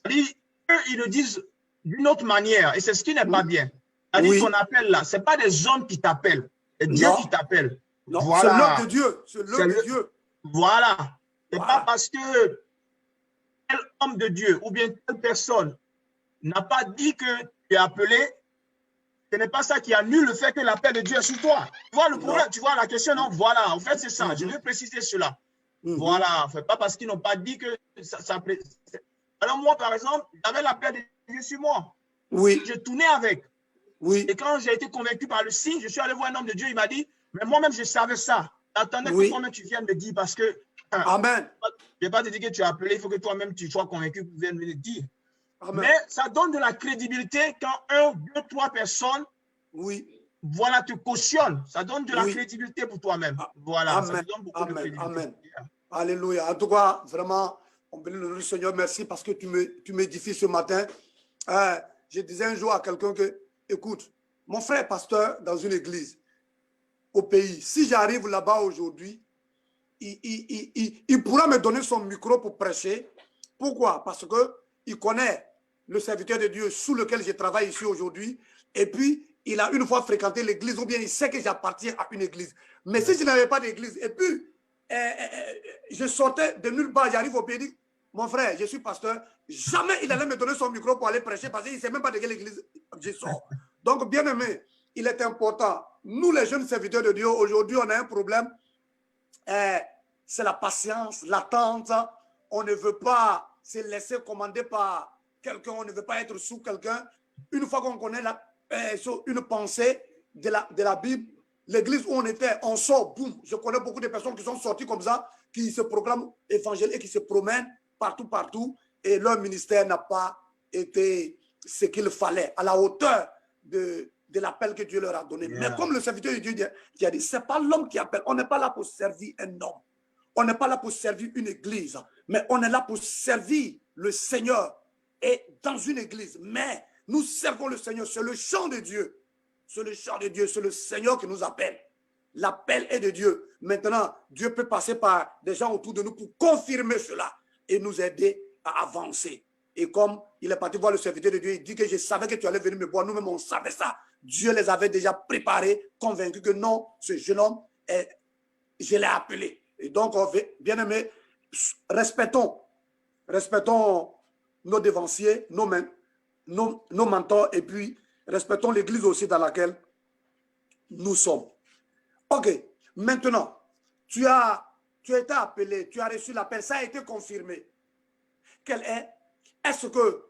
Eux, ils le disent d'une autre manière et c'est ce qui n'est pas bien. C'est-à-dire qu'on appelle là, ce n'est pas des hommes qui t'appellent, c'est Dieu qui t'appelle. Voilà. C'est l'homme de Dieu. C'est l'homme de Dieu. Voilà. Ce n'est pas parce que tel homme de Dieu ou bien telle personne n'a pas dit que tu es appelé, ce n'est pas ça qui annule le fait que l'appel de Dieu est sur toi. Tu vois le problème, tu vois la question, non? Voilà, en fait, c'est ça. Je veux préciser cela. Voilà, ce n'est pas parce qu'ils n'ont pas dit que ça. Alors moi, par exemple, j'avais l'appel de Dieu sur moi. Oui. Je tournais avec. Oui. Et quand j'ai été convaincu par le signe, je suis allé voir un homme de Dieu, il m'a dit, mais moi-même, je savais ça. Attendez que toi-même, tu viennes me dire parce que. Amen. Je ne vais pas te dire que tu as appelé, il faut que toi-même, tu sois convaincu que tu viennes me le dire. Amen. Mais ça donne de la crédibilité quand 1, 2, 3 personnes voilà, te cautionnent. Ça donne de la crédibilité pour toi-même. Voilà, Amen. ça te donne beaucoup de crédibilité. Amen. Alléluia. En tout cas, vraiment, on bénit le nom du Seigneur. Merci parce que tu m'édifies ce matin. Je disais un jour à quelqu'un que, écoute, mon frère est pasteur dans une église au pays. Si j'arrive là-bas aujourd'hui, il pourra me donner son micro pour prêcher. Pourquoi? Parce qu'il connaît le serviteur de Dieu sous lequel je travaille ici aujourd'hui. Et puis, il a une fois fréquenté l'église ou bien il sait que j'appartiens à une église. Mais si je n'avais pas d'église, et puis, je sortais de nulle part, j'arrive au pays, dit, mon frère, je suis pasteur, jamais il allait me donner son micro pour aller prêcher parce qu'il ne sait même pas de quelle église je sors. Donc, bien aimé, il est important. Nous, les jeunes serviteurs de Dieu, aujourd'hui, on a un problème. C'est la patience, l'attente. On ne veut pas se laisser commander par quelqu'un, on ne veut pas être sous quelqu'un. Une fois qu'on connaît une pensée de la Bible, l'église où on était, on sort, boum. Je connais beaucoup de personnes qui sont sorties comme ça, qui se proclament évangéliques et qui se promènent partout, et leur ministère n'a pas été ce qu'il fallait, à la hauteur de l'appel que Dieu leur a donné. Mais comme le serviteur de Dieu qui a dit, ce n'est pas l'homme qui appelle, on n'est pas là pour servir un homme, on n'est pas là pour servir une église, mais on est là pour servir le Seigneur et dans une église. Mais nous servons le Seigneur, c'est le chant de Dieu. C'est le chant de Dieu, c'est le Seigneur qui nous appelle. L'appel est de Dieu. Maintenant, Dieu peut passer par des gens autour de nous pour confirmer cela et nous aider à avancer. Et comme il est parti voir le serviteur de Dieu, il dit que je savais que tu allais venir me voir. Nous-mêmes, on savait ça. Dieu les avait déjà préparés, convaincus que non, ce jeune homme, je l'ai appelé. Et donc, bien aimé, respectons nos dévanciers, nos mentors, et puis respectons l'église aussi dans laquelle nous sommes. Ok, maintenant, tu as été appelé, tu as reçu l'appel, ça a été confirmé. Est-ce que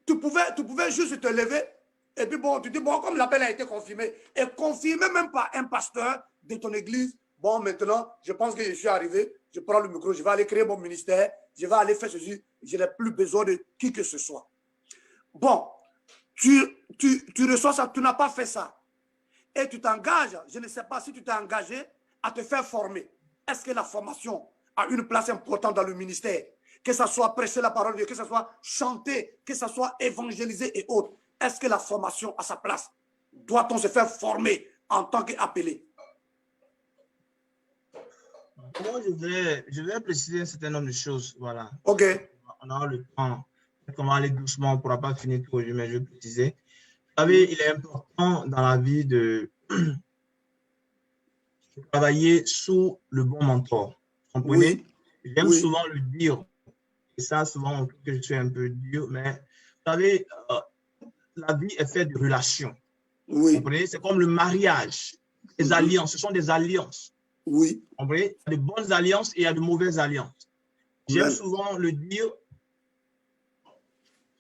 tu pouvais juste te lever et puis bon, tu dis, bon, comme l'appel a été confirmé, et confirmé même par un pasteur de ton église, bon, maintenant, je pense que je suis arrivé, je prends le micro, je vais aller créer mon ministère, je vais aller faire ceci, je n'ai plus besoin de qui que ce soit. Bon, tu reçois ça, tu n'as pas fait ça. Et tu t'engages, je ne sais pas si tu t'es engagé à te faire former. Est-ce que la formation a une place importante dans le ministère? Que ce soit prêcher la parole de Dieu, que ce soit chanter, que ce soit évangéliser et autres. Est-ce que la formation a sa place? Doit-on se faire former en tant qu'appelé? Moi, je vais préciser un certain nombre de choses. Voilà. Ok. On a le temps. On va aller doucement, on ne pourra pas finir tout aujourd'hui, mais je vais préciser. Vous savez, il est important dans la vie de travailler sous le bon mentor. Vous comprenez? Oui. J'aime souvent le dire, et ça, souvent, on trouve que je suis un peu dur, mais vous savez, la vie est faite de relations. Vous Oui. comprenez? C'est comme le mariage. Les alliances, ce sont des alliances. Oui. Vous comprenez? Il y a de bonnes alliances et il y a de mauvaises alliances. J'aime Amen. souvent le dire,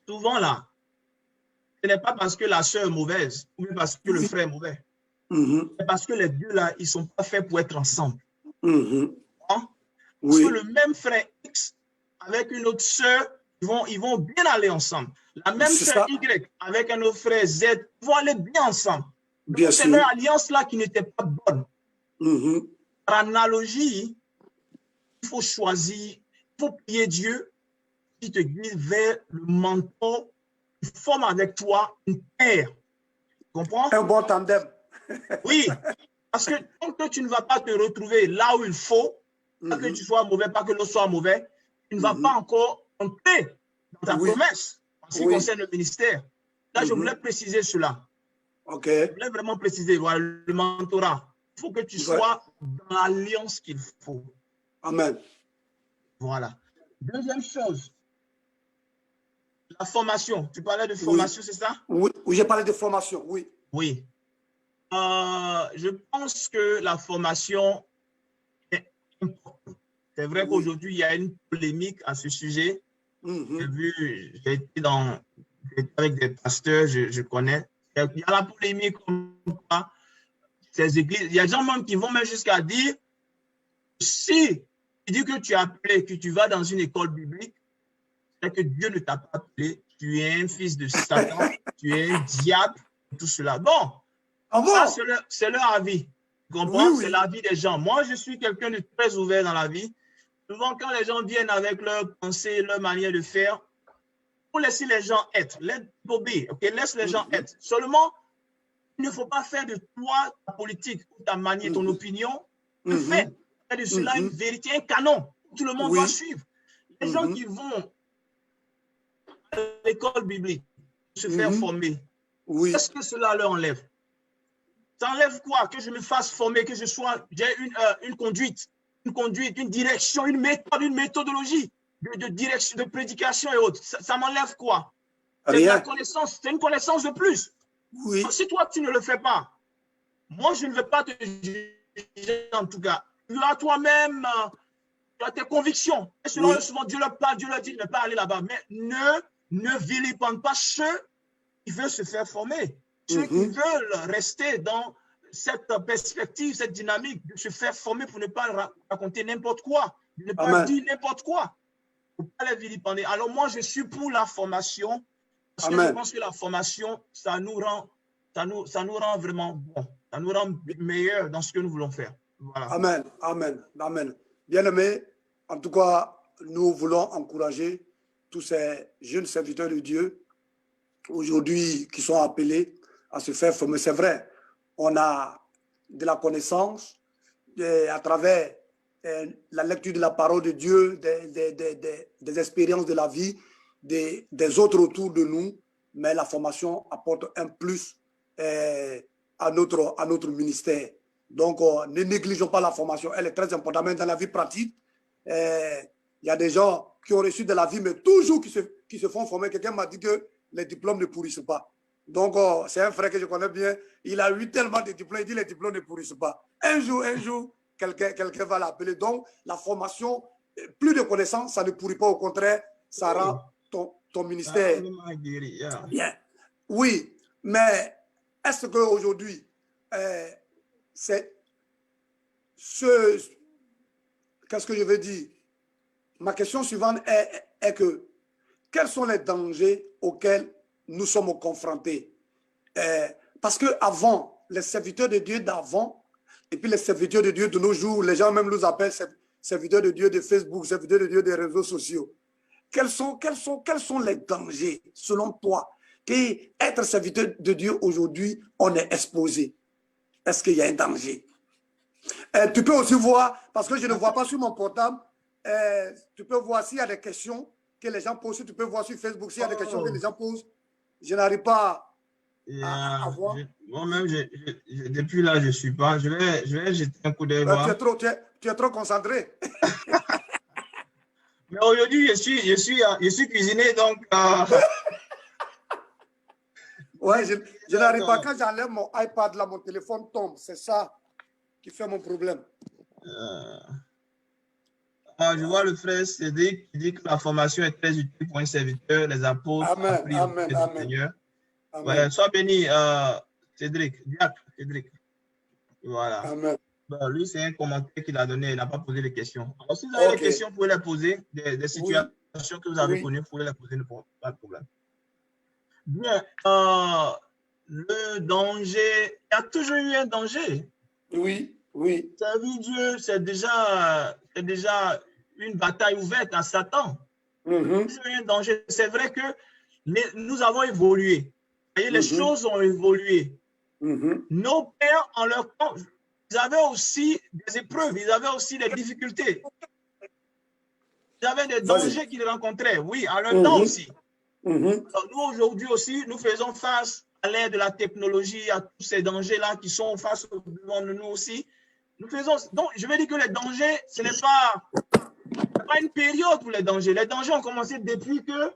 souvent là, ce n'est pas parce que la sœur est mauvaise ou bien parce que le Oui. frère est mauvais. Mhm. C'est parce que les deux là, ils ne sont pas faits pour être ensemble. Mhm. Hein? Parce Oui. que le même frère X avec une autre sœur, ils vont bien aller ensemble. La même C'est sœur ça. Y avec un autre frère Z, ils vont aller bien ensemble. Bien Donc, c'est sûr. leur alliance là qui n'était pas bonne. Mhm. Par analogie, il faut choisir, il faut prier Dieu qui te guide vers le mentor qui forme avec toi une paire. Tu comprends? Un bon tandem. Oui, parce que tant que tu ne vas pas te retrouver là où il faut, pas que tu sois mauvais, pas que l'autre soit mauvais, tu ne vas pas encore entrer dans ta Oui. promesse en ce qui Oui. concerne le ministère. Là, je voulais préciser cela. OK. Je voulais vraiment préciser, voilà, le mentorat. Il faut que tu Ouais. sois dans l'alliance qu'il faut. Amen. Voilà. Deuxième chose, la formation. Tu parlais de Oui. formation, c'est ça? Oui. Oui, j'ai parlé de formation. Oui. Oui. Je pense que la formation est importante. C'est vrai Oui. qu'aujourd'hui, il y a une polémique à ce sujet. J'ai été avec des pasteurs, je connais. Il y a la polémique comme quoi ces églises, il y a des gens même qui vont même jusqu'à dire si tu dis que tu es appelé, que tu vas dans une école biblique, c'est que Dieu ne t'a pas appelé, tu es un fils de Satan, tu es un diable, tout cela. Bon, Ah ça bon? c'est leur avis. Tu comprends? Oui, C'est oui. l'avis des gens. Moi, je suis quelqu'un de très ouvert dans la vie. Souvent, quand les gens viennent avec leurs pensées, leur manière de faire, il faut laisser les gens être. Let go be, okay? Laisse les gens être. Seulement, il ne faut pas faire de toi ta politique, ta manière, ton opinion, un fait. Faire de cela une vérité, un canon. Tout le monde doit Oui. suivre. Les gens qui vont à l'école biblique se faire former, Oui. qu'est-ce que cela leur enlève? Ça enlève quoi? Que je me fasse former, que j'ai une conduite, une direction, une méthode, une méthodologie de direction, de prédication et autres. Ça m'enlève quoi? C'est de la Rien. connaissance, c'est une connaissance de plus. Oui. Donc, si toi, tu ne le fais pas, moi, je ne vais pas te juger en tout cas. Tu as toi-même, tu as tes convictions. Et selon eux, souvent, Dieu leur parle, Dieu leur dit de ne pas aller là-bas. Mais ne vilipende pas ceux qui veulent se faire former, ceux qui veulent rester dans cette perspective, cette dynamique, de se faire former pour ne pas raconter n'importe quoi, de ne pas dire n'importe quoi, pour ne pas les vilipender. Alors moi, je suis pour la formation, parce que je pense que la formation, ça nous rend vraiment bon, ça nous rend meilleurs dans ce que nous voulons faire. Voilà. Amen, amen, amen. Bien-aimés, en tout cas, nous voulons encourager tous ces jeunes serviteurs de Dieu aujourd'hui qui sont appelés à se faire former. C'est vrai, on a de la connaissance à travers la lecture de la parole de Dieu, des expériences de la vie, des autres autour de nous, mais la formation apporte un plus à notre ministère. Donc, ne négligeons pas la formation, elle est très importante. Même dans la vie pratique, il y a des gens qui ont reçu de la vie, mais toujours qui se font former. Quelqu'un m'a dit que les diplômes ne pourrissent pas. Donc, c'est un frère que je connais bien. Il a eu tellement de diplômes, il dit que les diplômes ne pourrissent pas. Un jour, quelqu'un va l'appeler. Donc, la formation, plus de connaissances, ça ne pourrit pas. Au contraire, ça rend ton ministère bien. Oui, mais est-ce qu'aujourd'hui, c'est qu'est-ce que je veux dire? Ma question suivante est que quels sont les dangers auxquels nous sommes confrontés? Parce qu'avant, les serviteurs de Dieu d'avant, et puis les serviteurs de Dieu de nos jours, les gens même nous appellent serviteurs de Dieu de Facebook, serviteurs de Dieu des réseaux sociaux. Quels sont les dangers, selon toi, qu'être serviteur de Dieu aujourd'hui, on est exposé? Est-ce qu'il y a un danger? Tu peux aussi voir, parce que je ne vois pas sur mon portable, tu peux voir s'il y a des questions que les gens posent, tu peux voir sur Facebook s'il y a des questions que les gens posent. Je n'arrive pas à voir. Moi-même, depuis là, je ne suis pas. Je vais jeter un coup d'œil. Tu es trop concentré. Mais aujourd'hui, je suis cuisiné, donc Ouais, je n'arrive pas. Quand j'enlève mon iPad, là, mon téléphone tombe. C'est ça qui fait mon problème. Je vois le frère Cédric qui dit que la formation est très utile pour un serviteur, les apôtres. Amen, amen, amen. Seigneur. Amen. Ouais, sois béni, Cédric. Cédric. Voilà. Amen. Bon, lui, c'est un commentaire qu'il a donné. Il n'a pas posé de questions. Alors, si vous avez des questions, vous pouvez les poser. Des situations que vous avez connues, vous pouvez les poser. Pas de problème. Bien. Le danger. Il y a toujours eu un danger. Oui, oui. Servir Dieu, c'est déjà une bataille ouverte à Satan. C'est un danger. C'est vrai que nous avons évolué. Vous voyez, les choses ont évolué. Nos pères, en leur temps, ils avaient aussi des épreuves, ils avaient aussi des difficultés. Ils avaient des dangers qu'ils rencontraient, oui, en leur temps aussi. Alors, nous, aujourd'hui aussi, nous faisons face à l'ère de la technologie, à tous ces dangers-là qui sont face devant nous aussi. Nous faisons, donc, je veux dire que les dangers, ce n'est pas une période pour les dangers. Les dangers ont commencé depuis que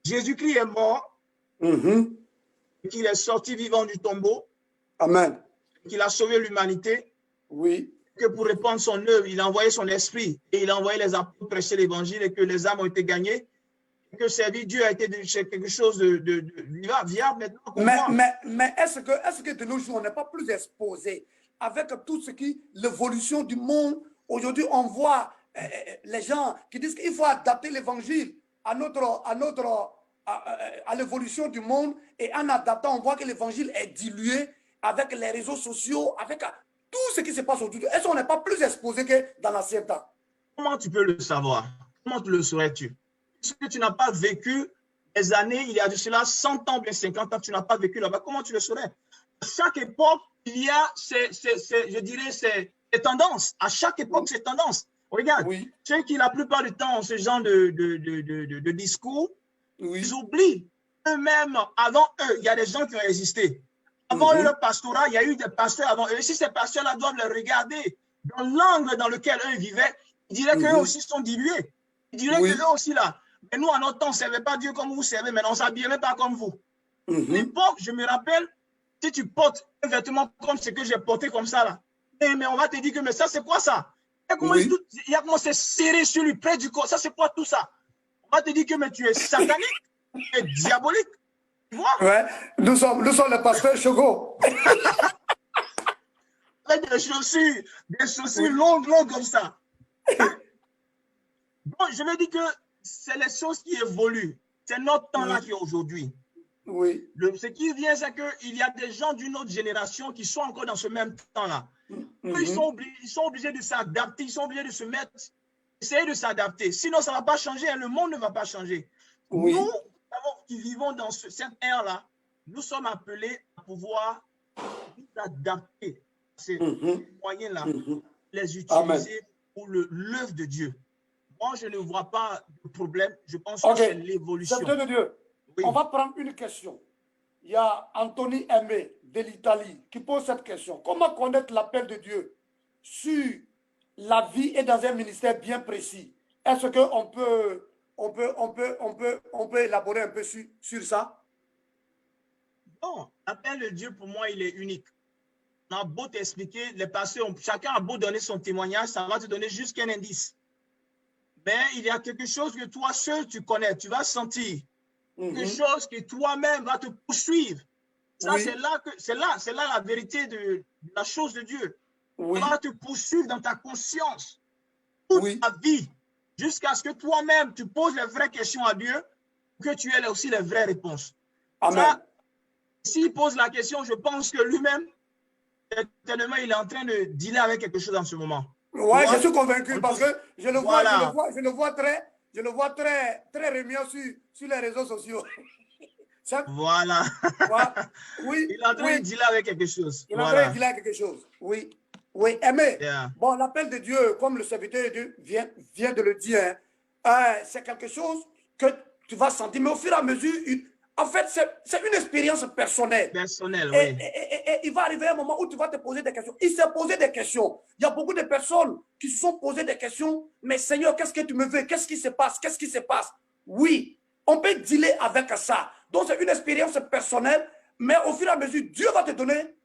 Jésus-Christ est mort, qu'il est sorti vivant du tombeau. Amen. Qu'il a sauvé l'humanité. Oui. Que pour répandre son œuvre, il a envoyé son esprit et il a envoyé les apôtres prêcher l'évangile et que les âmes ont été gagnées. Et que servir Dieu a été quelque chose de viable maintenant. Mais est-ce que de nos jours, on n'est pas plus exposé avec tout ce qui, l'évolution du monde? Aujourd'hui, on voit les gens qui disent qu'il faut adapter l'évangile à l'évolution du monde, et en adaptant, on voit que l'évangile est dilué avec les réseaux sociaux, avec tout ce qui se passe aujourd'hui. Est-ce qu'on n'est pas plus exposé que dans l'ancien temps? Comment tu peux le savoir? Comment tu le saurais-tu? Parce que tu n'as pas vécu des années, il y a de cela 100 ans, bien 50 ans, tu n'as pas vécu là-bas. Comment tu le saurais? À chaque époque, il y a, je dirais, ces tendances. À chaque époque, ces tendances. Regarde, ceux qui, la plupart du temps, ont ce genre de discours, ils oublient eux-mêmes, avant eux, il y a des gens qui ont existé. Avant eux, le pastorat, il y a eu des pasteurs avant eux. Et si ces pasteurs-là doivent les regarder dans l'angle dans lequel eux vivaient, ils diraient qu'eux aussi sont dilués. Ils diraient que eux aussi là. Mais nous, à notre temps, on ne servait pas Dieu comme vous servez, mais on ne s'habillerait pas comme vous. À l'époque, je me rappelle, si tu portes un vêtement comme ce que j'ai porté comme ça là, mais on va te dire que mais ça, c'est quoi ça? Il y a comment c'est serré sur lui, près du corps. Ça, c'est quoi tout ça? On va te dire que mais tu es satanique, tu es diabolique. Tu vois? Ouais, nous sommes les pasteurs Chogo. Avec des chaussures longues comme ça. Bon, je veux dire que c'est les choses qui évoluent. C'est notre temps-là qui est aujourd'hui. Oui. Ce qui vient, c'est qu'il y a des gens d'une autre génération qui sont encore dans ce même temps-là. Ils sont obligés de s'adapter, ils sont obligés de se mettre, essayer de s'adapter. Sinon, ça ne va pas changer, le monde ne va pas changer. Nous, qui vivons dans cette ère-là, nous sommes appelés à pouvoir nous adapter à ces moyens-là, les utiliser pour l'œuvre de Dieu. Moi, je ne vois pas de problème. Je pense que c'est l'évolution. Serviteur de Dieu, on va prendre une question. Il y a Anthony Aimé de l'Italie qui pose cette question. Comment connaître l'appel de Dieu sur la vie et dans un ministère bien précis? Est-ce qu'on peut élaborer un peu sur ça? Non, l'appel de Dieu, pour moi, il est unique. On a beau t'expliquer, les pasteurs, chacun a beau donner son témoignage, ça va te donner juste qu'un indice. Mais il y a quelque chose que toi seul, tu connais, tu vas sentir. Quelque chose que toi-même va te poursuivre. Ça, c'est là la vérité de la chose de Dieu. Ça va te poursuivre dans ta conscience toute ta vie, jusqu'à ce que toi-même, tu poses les vraies questions à Dieu, que tu aies aussi les vraies réponses. Amen. S'il pose la question, je pense que lui-même, tellement il est en train de dealer avec quelque chose en ce moment. Oui, je suis convaincu parce que je le vois très remuant sur les réseaux sociaux. Voilà. Oui. Il est en train de dealer avec quelque chose. Il est en train de dealer avec quelque chose. Oui. Oui, Aimé. Bon, l'appel de Dieu, comme le serviteur de Dieu vient de le dire, c'est quelque chose que tu vas sentir, mais au fur et à mesure, en fait, c'est une expérience personnelle. Oui. Et il va arriver un moment où tu vas te poser des questions. Il s'est posé des questions. Il y a beaucoup de personnes qui se sont posées des questions. Mais Seigneur, qu'est-ce que tu me veux? Qu'est-ce qui se passe? Qu'est-ce qui se passe? Oui, on peut dealer avec ça. Donc, c'est une expérience personnelle, mais au fur et à mesure, Dieu va te donner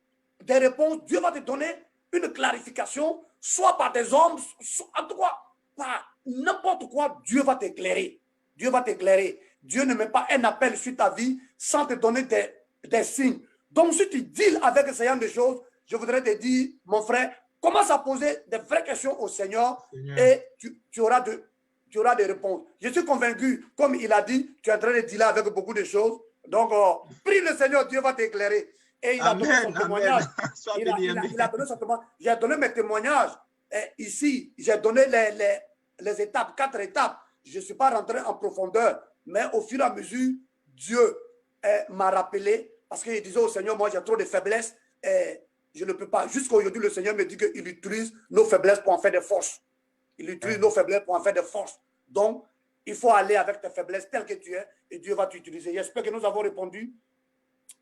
des réponses, Dieu va te donner une clarification, soit par des hommes, soit, en tout cas, par n'importe quoi, Dieu va t'éclairer. Dieu va t'éclairer. Dieu ne met pas un appel sur ta vie sans te donner des signes. Donc, si tu deals avec ce genre de choses, je voudrais te dire, mon frère, commence à poser des vraies questions au Seigneur, et tu auras des réponses. Je suis convaincu, comme il a dit, tu es en train de dealer avec beaucoup de choses. Donc, prie le Seigneur, Dieu va t'éclairer. Et il a donné son témoignage. Il a donné son témoignage. J'ai donné mes témoignages. Et ici, j'ai donné les étapes, 4 étapes. Je ne suis pas rentré en profondeur. Mais au fur et à mesure, Dieu m'a rappelé, parce qu'il disait au Seigneur, moi j'ai trop de faiblesses, et je ne peux pas. Jusqu'à aujourd'hui, le Seigneur me dit qu'il utilise nos faiblesses pour en faire des forces. Il utilise nos faiblesses pour en faire des forces. Donc, il faut aller avec tes faiblesses telles que tu es, et Dieu va t'utiliser. J'espère que nous avons répondu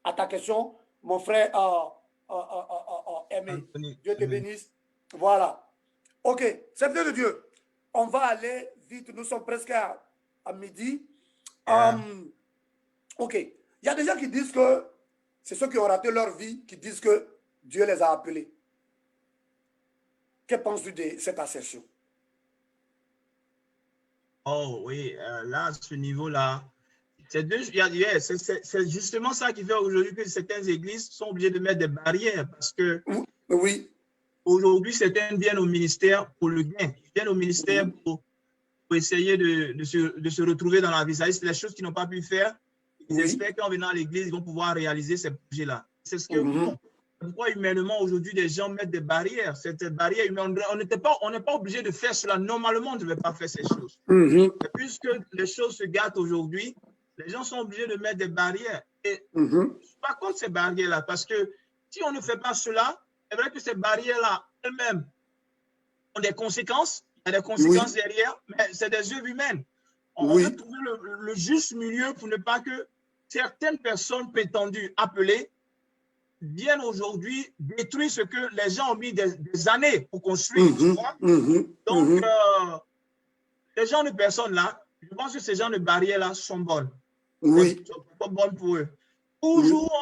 à ta question, mon frère aimé. Dieu te bénisse. Voilà. Ok, serviteur de Dieu, on va aller vite. Nous sommes presque à midi. Ok. Il y a des gens qui disent que c'est ceux qui ont raté leur vie qui disent que Dieu les a appelés. Que penses-tu de cette assertion? Oh oui, là, à ce niveau-là, c'est justement ça qui fait aujourd'hui que certaines églises sont obligées de mettre des barrières parce que oui. Aujourd'hui, certains viennent au ministère pour le gain. Ils viennent au ministère pour essayer de se retrouver dans la vie. C'est les choses qu'ils n'ont pas pu faire. Ils espèrent qu'en venant à l'église, ils vont pouvoir réaliser ces projets-là. C'est ce que pourquoi humainement aujourd'hui les gens mettent des barrières. Cette barrière humaine, on n'est pas obligé de faire cela. Normalement, on ne devait pas faire ces choses. Mais puisque les choses se gâtent aujourd'hui, les gens sont obligés de mettre des barrières. Et je ne suis pas contre ces barrières-là parce que si on ne fait pas cela, c'est vrai que ces barrières-là elles-mêmes ont des conséquences. Il y a des conséquences derrière, mais c'est des œuvres humaines. On veut trouver le juste milieu pour ne pas que certaines personnes prétendues appelées viennent aujourd'hui détruire ce que les gens ont mis des années pour construire. Donc, ces gens de personnes-là, je pense que ces gens de barrières-là sont bonnes. Sont pas bonnes pour eux. Toujours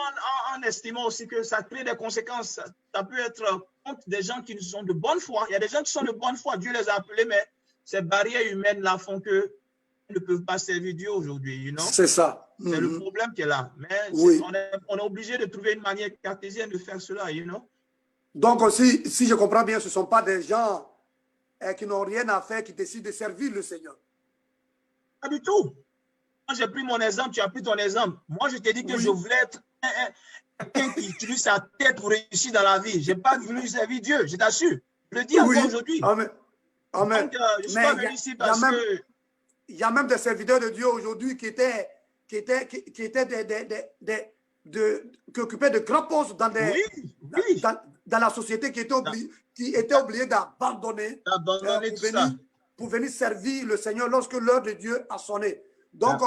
en estimant aussi que ça crée des conséquences. Ça peut être contre des gens qui sont de bonne foi. Il y a des gens qui sont de bonne foi. Dieu les a appelés, mais ces barrières humaines-là font qu'ils ne peuvent pas servir Dieu aujourd'hui. You know? C'est ça. C'est le problème qui est là. Mais on est obligé de trouver une manière cartésienne de faire cela. You know? Donc, aussi, si je comprends bien, ce ne sont pas des gens qui n'ont rien à faire, qui décident de servir le Seigneur. Pas du tout. Moi, j'ai pris mon exemple, tu as pris ton exemple. Moi, je t'ai dit que je voulais être quelqu'un qui utilise sa tête pour réussir dans la vie. Je n'ai pas voulu servir Dieu, je t'assure. Je le dis encore aujourd'hui. Amen. Donc, je ne suis pas venu ici parce que... Il y a même des serviteurs de Dieu aujourd'hui qui occupaient de grands postes dans, dans la société, qui étaient obligés d'abandonner pour venir servir le Seigneur lorsque l'heure de Dieu a sonné. Donc,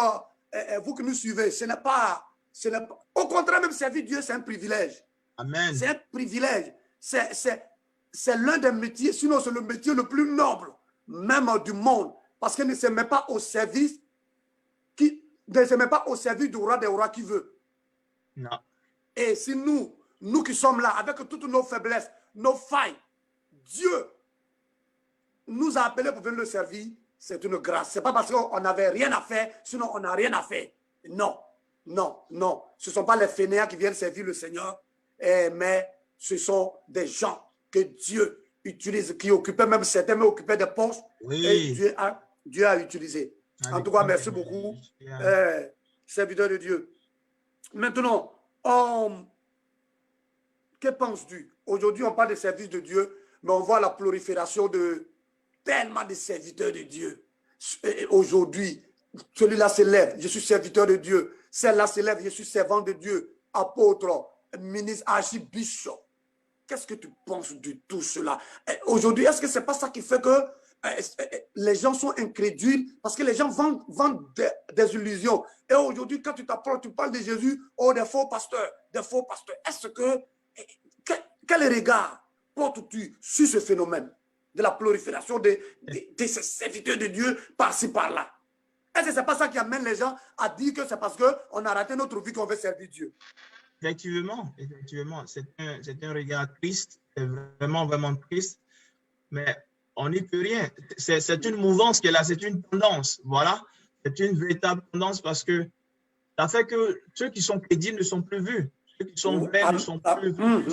vous qui nous suivez, ce n'est pas... Au contraire, même servir Dieu, c'est un privilège. Amen. C'est un privilège. C'est l'un des métiers, sinon c'est le métier le plus noble, même du monde. Parce qu'il ne se met pas au service du roi des rois qui veut. Non. Et si nous qui sommes là, avec toutes nos faiblesses, nos failles, Dieu nous a appelés pour venir le servir, c'est une grâce. Ce n'est pas parce qu'on n'avait rien à faire, sinon on n'a rien à faire. Non, non, non. Ce ne sont pas les fainéants qui viennent servir le Seigneur, mais ce sont des gens que Dieu utilise, qui occupaient même certains, mais occupaient des postes, et Dieu a utilisé. En tout cas, merci beaucoup, serviteur de Dieu. Maintenant, que penses-tu? Aujourd'hui, on parle de service de Dieu, mais on voit la prolifération de tellement de serviteurs de Dieu. Aujourd'hui, celui-là s'élève, je suis serviteur de Dieu. Celle-là s'élève, je suis servant de Dieu. Apôtre, ministre, archibishop. Qu'est-ce que tu penses de tout cela? Aujourd'hui, est-ce que ce n'est pas ça qui fait que les gens sont incrédules? Parce que les gens vendent des illusions. Et aujourd'hui, quand tu t'approches, tu parles de Jésus, des faux pasteurs, des faux pasteurs. Est-ce que... Quel regard portes-tu sur ce phénomène de la prolifération de ces serviteurs de Dieu par-ci, par-là? Est-ce que ce n'est pas ça qui amène les gens à dire que c'est parce qu'on a raté notre vie qu'on veut servir Dieu? Effectivement, c'est un regard triste, c'est vraiment, vraiment triste, mais on n'y peut rien. C'est une mouvance qui est là, c'est une tendance, voilà. C'est une véritable tendance parce que ça fait que ceux qui sont crédibles ne sont plus vus. Ceux qui sont vrais ne sont plus vus.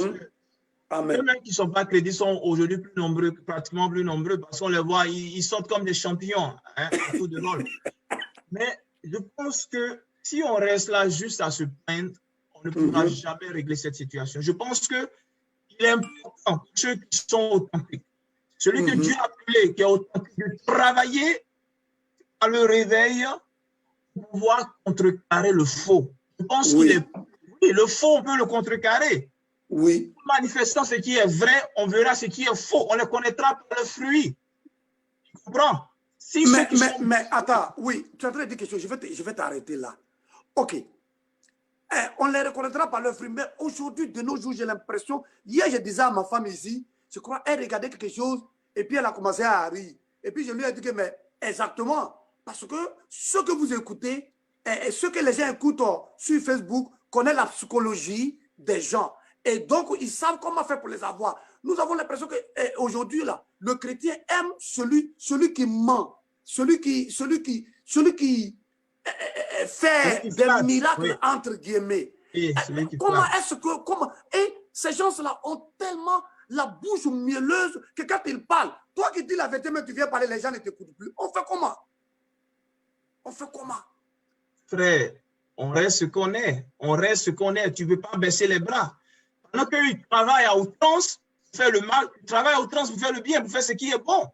Ceux-mêmes qui ne sont pas crédibles sont aujourd'hui plus nombreux, pratiquement plus nombreux, parce qu'on les voit, ils sortent comme des champions, hein, à tout de rôle. Mais je pense que si on reste là juste à se plaindre, on ne pourra jamais régler cette situation. Je pense qu'il est important pour ceux qui sont authentiques, celui que Dieu a appelé, qui est authentique, de travailler à le réveil pour pouvoir contrecarrer le faux. Je pense qu'il est... Oui, le faux, on peut le contrecarrer. Oui. En manifestant ce qui est vrai, on verra ce qui est faux. On le connaîtra par le fruit. Tu comprends? Si mais attends, oui, tu es en train de dire quelque chose, je vais t'arrêter là. Ok. On les reconnaîtra par leur fruit, mais aujourd'hui, de nos jours, j'ai l'impression, hier, je disais à ma femme ici, je crois, elle regardait quelque chose, et puis elle a commencé à rire. Et puis je lui ai dit que, mais exactement, parce que ce que vous écoutez, et ce que les gens écoutent sur Facebook, connaissent la psychologie des gens. Et donc, ils savent comment faire pour les avoir. Nous avons l'impression qu'aujourd'hui, le chrétien aime celui qui ment, celui qui fait des miracles, entre guillemets. Comment est-ce que... Et ces gens-là ont tellement la bouche mielleuse que quand ils parlent, toi qui dis la vérité, mais tu viens parler, les gens ne t'écoutent plus. On fait comment? On fait comment? Frère, on reste ce qu'on est. On reste ce qu'on est. Tu ne peux pas baisser les bras. Pendant qu'ils travaillent à outrance pour faire le mal, ils travaillent à outrance pour faire le bien, pour faire ce qui est bon.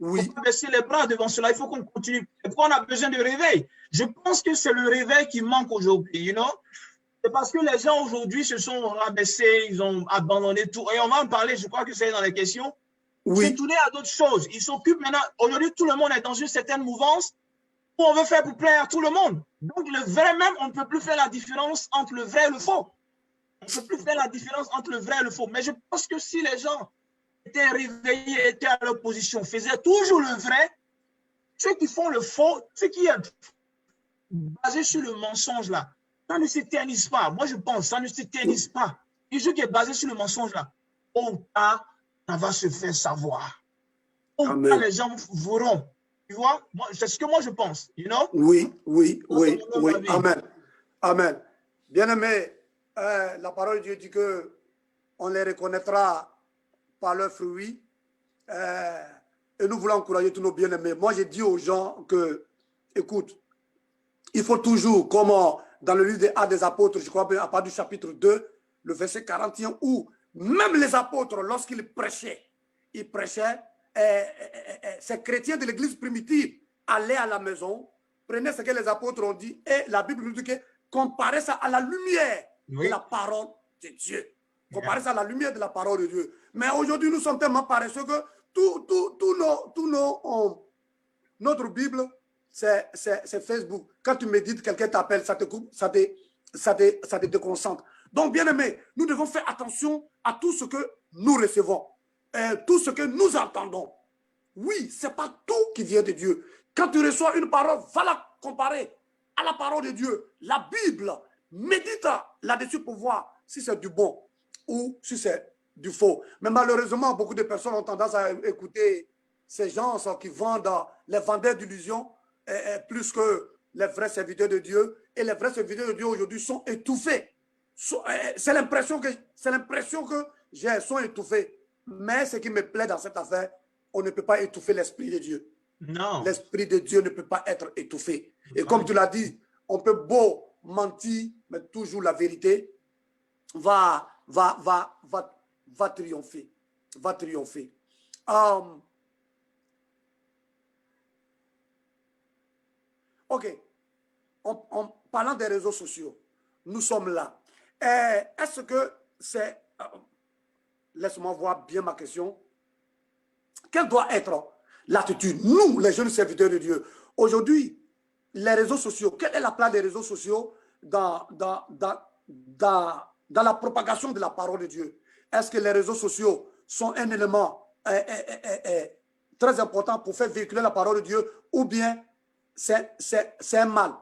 Oui. Il ne faut pas baisser les bras devant cela. Il faut qu'on continue. Pourquoi on a besoin de réveil? Je pense que c'est le réveil qui manque aujourd'hui, you know? C'est parce que les gens aujourd'hui se sont rabaissés, ils ont abandonné tout. Et on va en parler, je crois que c'est dans les questions. Oui. Ils sont tournés à d'autres choses. Ils s'occupent maintenant. Aujourd'hui, tout le monde est dans une certaine mouvance où on veut faire pour plaire à tout le monde. Donc, le vrai même, on ne peut plus faire la différence entre le vrai et le faux. On ne peut plus faire la différence entre le vrai et le faux. Mais je pense que si les gens étaient réveillés, étaient à leur position, faisaient toujours le vrai, ceux qui font le faux, ceux qui est basé sur le mensonge là, ça ne s'éternise pas. Moi, je pense, ça ne s'éternise pas. Et ce qui est basé sur le mensonge là, tôt ou tard, ça va se faire savoir. Tôt ou tard, les gens verront. Tu vois, c'est ce que moi je pense, you know? Oui. Amen. Amen. Bien-aimé, la parole de Dieu dit que on les reconnaîtra par leurs fruits. Et nous voulons encourager tous nos bien-aimés. Moi, j'ai dit aux gens que, écoute, il faut toujours, comme dans le livre des Actes des Apôtres, je crois, à partir du chapitre 2, le verset 41, où même les apôtres, lorsqu'ils prêchaient, ces chrétiens de l'église primitive allaient à la maison, prenaient ce que les apôtres ont dit, et la Bible nous dit que comparer ça à la lumière de la parole de Dieu. Comparer ça à la lumière de la parole de Dieu. Mais aujourd'hui, nous sommes tellement paresseux que notre Bible, c'est Facebook. Quand tu médites, quelqu'un t'appelle, ça te coupe, ça te déconcentre. Donc, bien aimé, nous devons faire attention à tout ce que nous recevons, tout ce que nous entendons. Oui, ce n'est pas tout qui vient de Dieu. Quand tu reçois une parole, va la comparer à la parole de Dieu. La Bible, médite là-dessus pour voir si c'est du bon ou si c'est du faux. Mais malheureusement, beaucoup de personnes ont tendance à écouter ces gens qui vendent les vendeurs d'illusions plus que les vrais serviteurs de Dieu. Et les vrais serviteurs de Dieu aujourd'hui sont étouffés. C'est l'impression que j'ai, sont étouffés. Mais ce qui me plaît dans cette affaire, on ne peut pas étouffer l'Esprit de Dieu. Non. L'Esprit de Dieu ne peut pas être étouffé. Et comme tu l'as dit, on peut beau mentir, mais toujours la vérité va triompher. Va triompher. OK. En parlant des réseaux sociaux, nous sommes là. Est-ce que c'est... laisse-moi voir bien ma question. Quelle doit être l'attitude, nous, les jeunes serviteurs de Dieu? Aujourd'hui, les réseaux sociaux, quelle est la place des réseaux sociaux dans la propagation de la parole de Dieu? Est-ce que les réseaux sociaux sont un élément très important pour faire véhiculer la parole de Dieu, ou bien c'est un mal.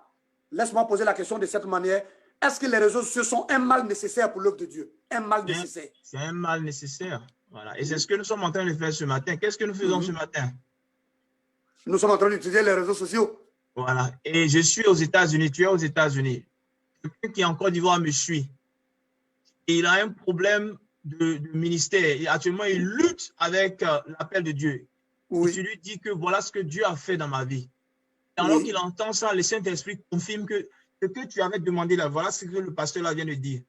Laisse-moi poser la question de cette manière. Est-ce que les réseaux sociaux sont un mal nécessaire pour l'œuvre de Dieu? Un mal nécessaire. C'est un mal nécessaire. Voilà. Et c'est ce que nous sommes en train de faire ce matin. Qu'est-ce que nous faisons ce matin? Nous sommes en train d'utiliser les réseaux sociaux. Voilà. Et je suis aux États-Unis. Tu es aux États-Unis. Quelqu'un qui est en Côte d'Ivoire me suit. Et il a un problème de ministère. Et actuellement, il lutte avec l'appel de Dieu. Oui. Et tu lui dis que voilà ce que Dieu a fait dans ma vie. Et alors qu'il entend ça, le Saint-Esprit confirme que ce que tu avais demandé là, voilà ce que le pasteur là vient de dire.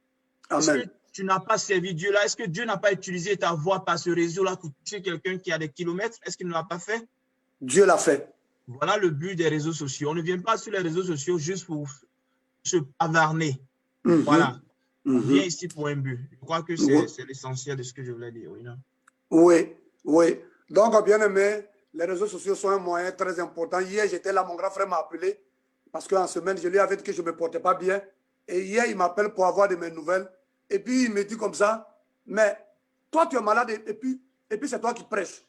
Est-ce que tu n'as pas servi Dieu là? Est-ce que Dieu n'a pas utilisé ta voix par ce réseau-là pour toucher quelqu'un qui a des kilomètres? Est-ce qu'il ne l'a pas fait? Dieu l'a fait. Voilà le but des réseaux sociaux. On ne vient pas sur les réseaux sociaux juste pour se pavarner. Voilà. On vient ici pour un but. Je crois que c'est l'essentiel de ce que je voulais dire. Oui, oui. Donc, bien aimé, les réseaux sociaux sont un moyen très important. Hier, j'étais là, mon grand frère m'a appelé parce qu'en semaine, je lui avais dit que je ne me portais pas bien. Et hier, il m'appelle pour avoir de mes nouvelles. Et puis, il me dit comme ça, mais toi, tu es malade et puis c'est toi qui prêches.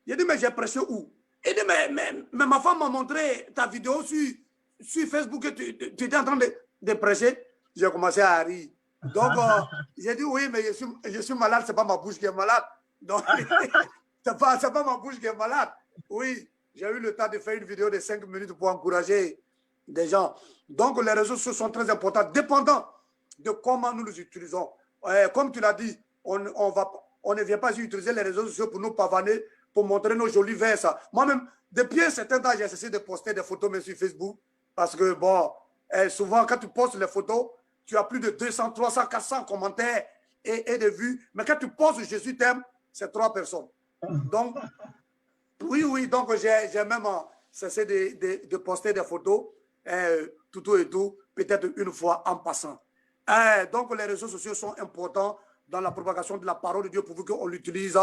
Il dit, mais j'ai prêché où? Il dit, mais ma femme m'a montré ta vidéo sur Facebook que tu étais en train de prêcher. J'ai commencé à rire. Donc, j'ai dit, oui, mais je suis malade, ce n'est pas ma bouche qui est malade. Donc, ce n'est pas ma bouche qui est malade. Oui, j'ai eu le temps de faire une vidéo de 5 minutes pour encourager des gens. Donc, les réseaux sociaux sont très importants, dépendant de comment nous les utilisons. Comme tu l'as dit, on ne vient pas utiliser les réseaux sociaux pour nous pavaner, pour montrer nos jolis verses. Moi-même, depuis un certain temps, j'ai cessé de poster des photos même sur Facebook parce que, bon, souvent, quand tu postes les photos, tu as plus de 200, 300, 400 commentaires et de vues. Mais quand tu postes Jésus t'aime, c'est 3 personnes. Donc, oui, donc j'ai même cessé de poster des photos, tout et tout, peut-être une fois en passant. Donc, les réseaux sociaux sont importants dans la propagation de la parole de Dieu pour qu'on l'utilise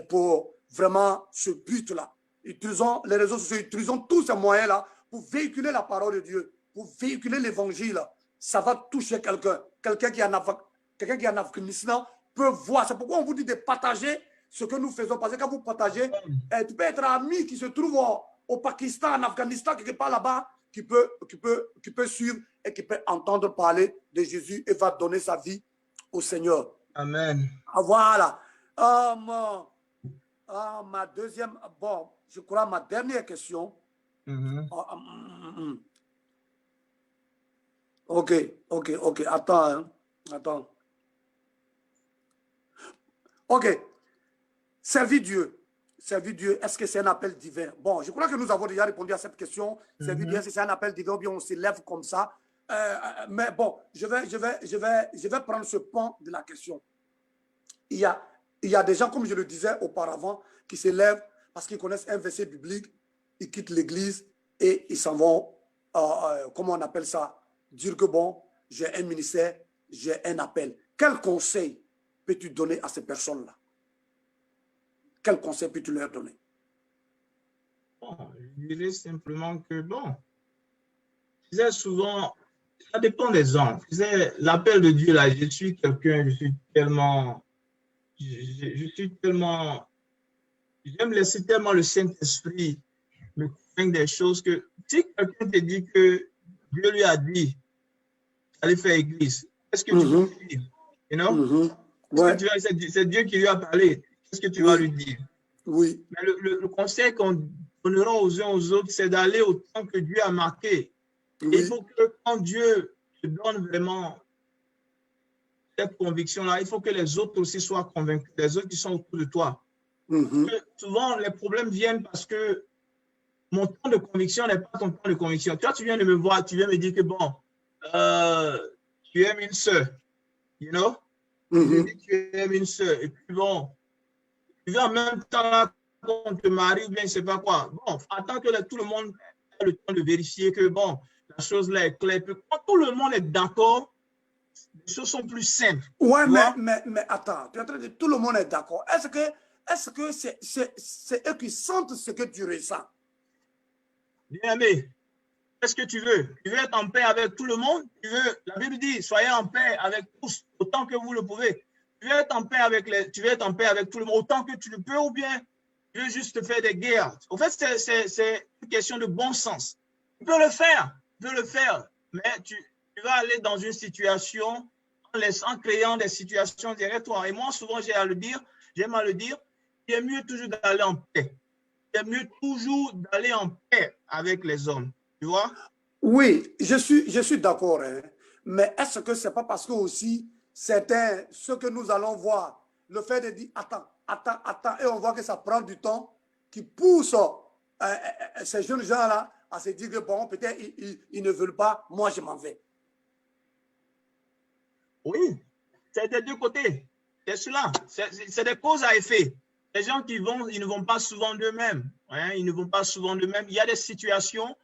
pour vraiment ce but-là. Utilisons les réseaux sociaux, utilisons tous ces moyens-là pour véhiculer la parole de Dieu, pour véhiculer l'évangile. Ça va toucher quelqu'un. Quelqu'un qui est en Afghanistan peut voir. C'est pourquoi on vous dit de partager ce que nous faisons. Parce que quand vous partagez, tu peux être un ami qui se trouve au Pakistan, en Afghanistan, quelque part là-bas, qui peut suivre et qui peut entendre parler de Jésus et va donner sa vie au Seigneur. Amen. Voilà. Ma deuxième, bon, je crois ma dernière question. Ok. Attends. Ok. Servir Dieu, est-ce que c'est un appel divin? Bon, je crois que nous avons déjà répondu à cette question. Servir Dieu, est-ce que c'est un appel divin ou bien on s'élève comme ça? Mais bon, je vais prendre ce pan de la question. Il y a des gens, comme je le disais auparavant, qui s'élèvent parce qu'ils connaissent un verset biblique, ils quittent l'église et ils s'en vont, comment on appelle ça? Dire que bon, j'ai un ministère, j'ai un appel. Quel conseil peux-tu donner à ces personnes-là? Quel conseil peux-tu leur donner? Bon, je dirais simplement que, bon, je disais souvent, ça dépend des hommes. L'appel de Dieu, là, je suis quelqu'un, j'aime laisser tellement le Saint-Esprit me convaincre des choses que, si quelqu'un te dit que Dieu lui a dit d'aller faire église, qu'est-ce que tu vas lui dire? You know? C'est Dieu qui lui a parlé. Qu'est-ce que tu vas lui dire? Oui. Mais le conseil qu'on donnera aux uns aux autres, c'est d'aller au temps que Dieu a marqué. Oui. Il faut que quand Dieu te donne vraiment cette conviction-là, il faut que les autres aussi soient convaincus, les autres qui sont autour de toi. Souvent, les problèmes viennent parce que mon temps de conviction n'est pas ton temps de conviction. Toi, tu viens de me voir, tu viens me dire que bon, tu aimes une sœur, you know? Tu aimes une sœur. Et puis bon, tu viens en même temps là, qu'on te marie ou bien je ne sais pas quoi. Bon, attends que tout le monde ait le temps de vérifier que bon, la chose là est claire. Puis quand tout le monde est d'accord, les choses sont plus simples. Ouais, mais attends, tu es en train de dire tout le monde est d'accord. Est-ce que c'est eux qui sentent ce que tu ressens? Bien aimé, qu'est-ce que tu veux? Tu veux être en paix avec tout le monde? La Bible dit, soyez en paix avec tous, autant que vous le pouvez. Tu veux être en paix avec tout le monde, autant que tu le peux, ou bien tu veux juste faire des guerres. En fait, c'est une question de bon sens. Tu peux le faire, mais tu vas aller dans une situation en créant des situations derrière toi. Et moi, souvent, j'aime à le dire, il est mieux toujours d'aller en paix. Il est mieux toujours d'aller en paix avec les hommes. Tu vois? Oui, je suis d'accord. Hein. Mais est-ce que ce n'est pas parce que aussi, certains, ce que nous allons voir, le fait de dire attends, et on voit que ça prend du temps, qui pousse ces jeunes gens-là à se dire que bon, peut-être ils ne veulent pas, moi je m'en vais. Oui, c'est des deux côtés. C'est cela. C'est des causes à effet. Les gens qui vont, ils ne vont pas souvent d'eux-mêmes. Hein, ils ne vont pas souvent d'eux-mêmes. Il y a des situations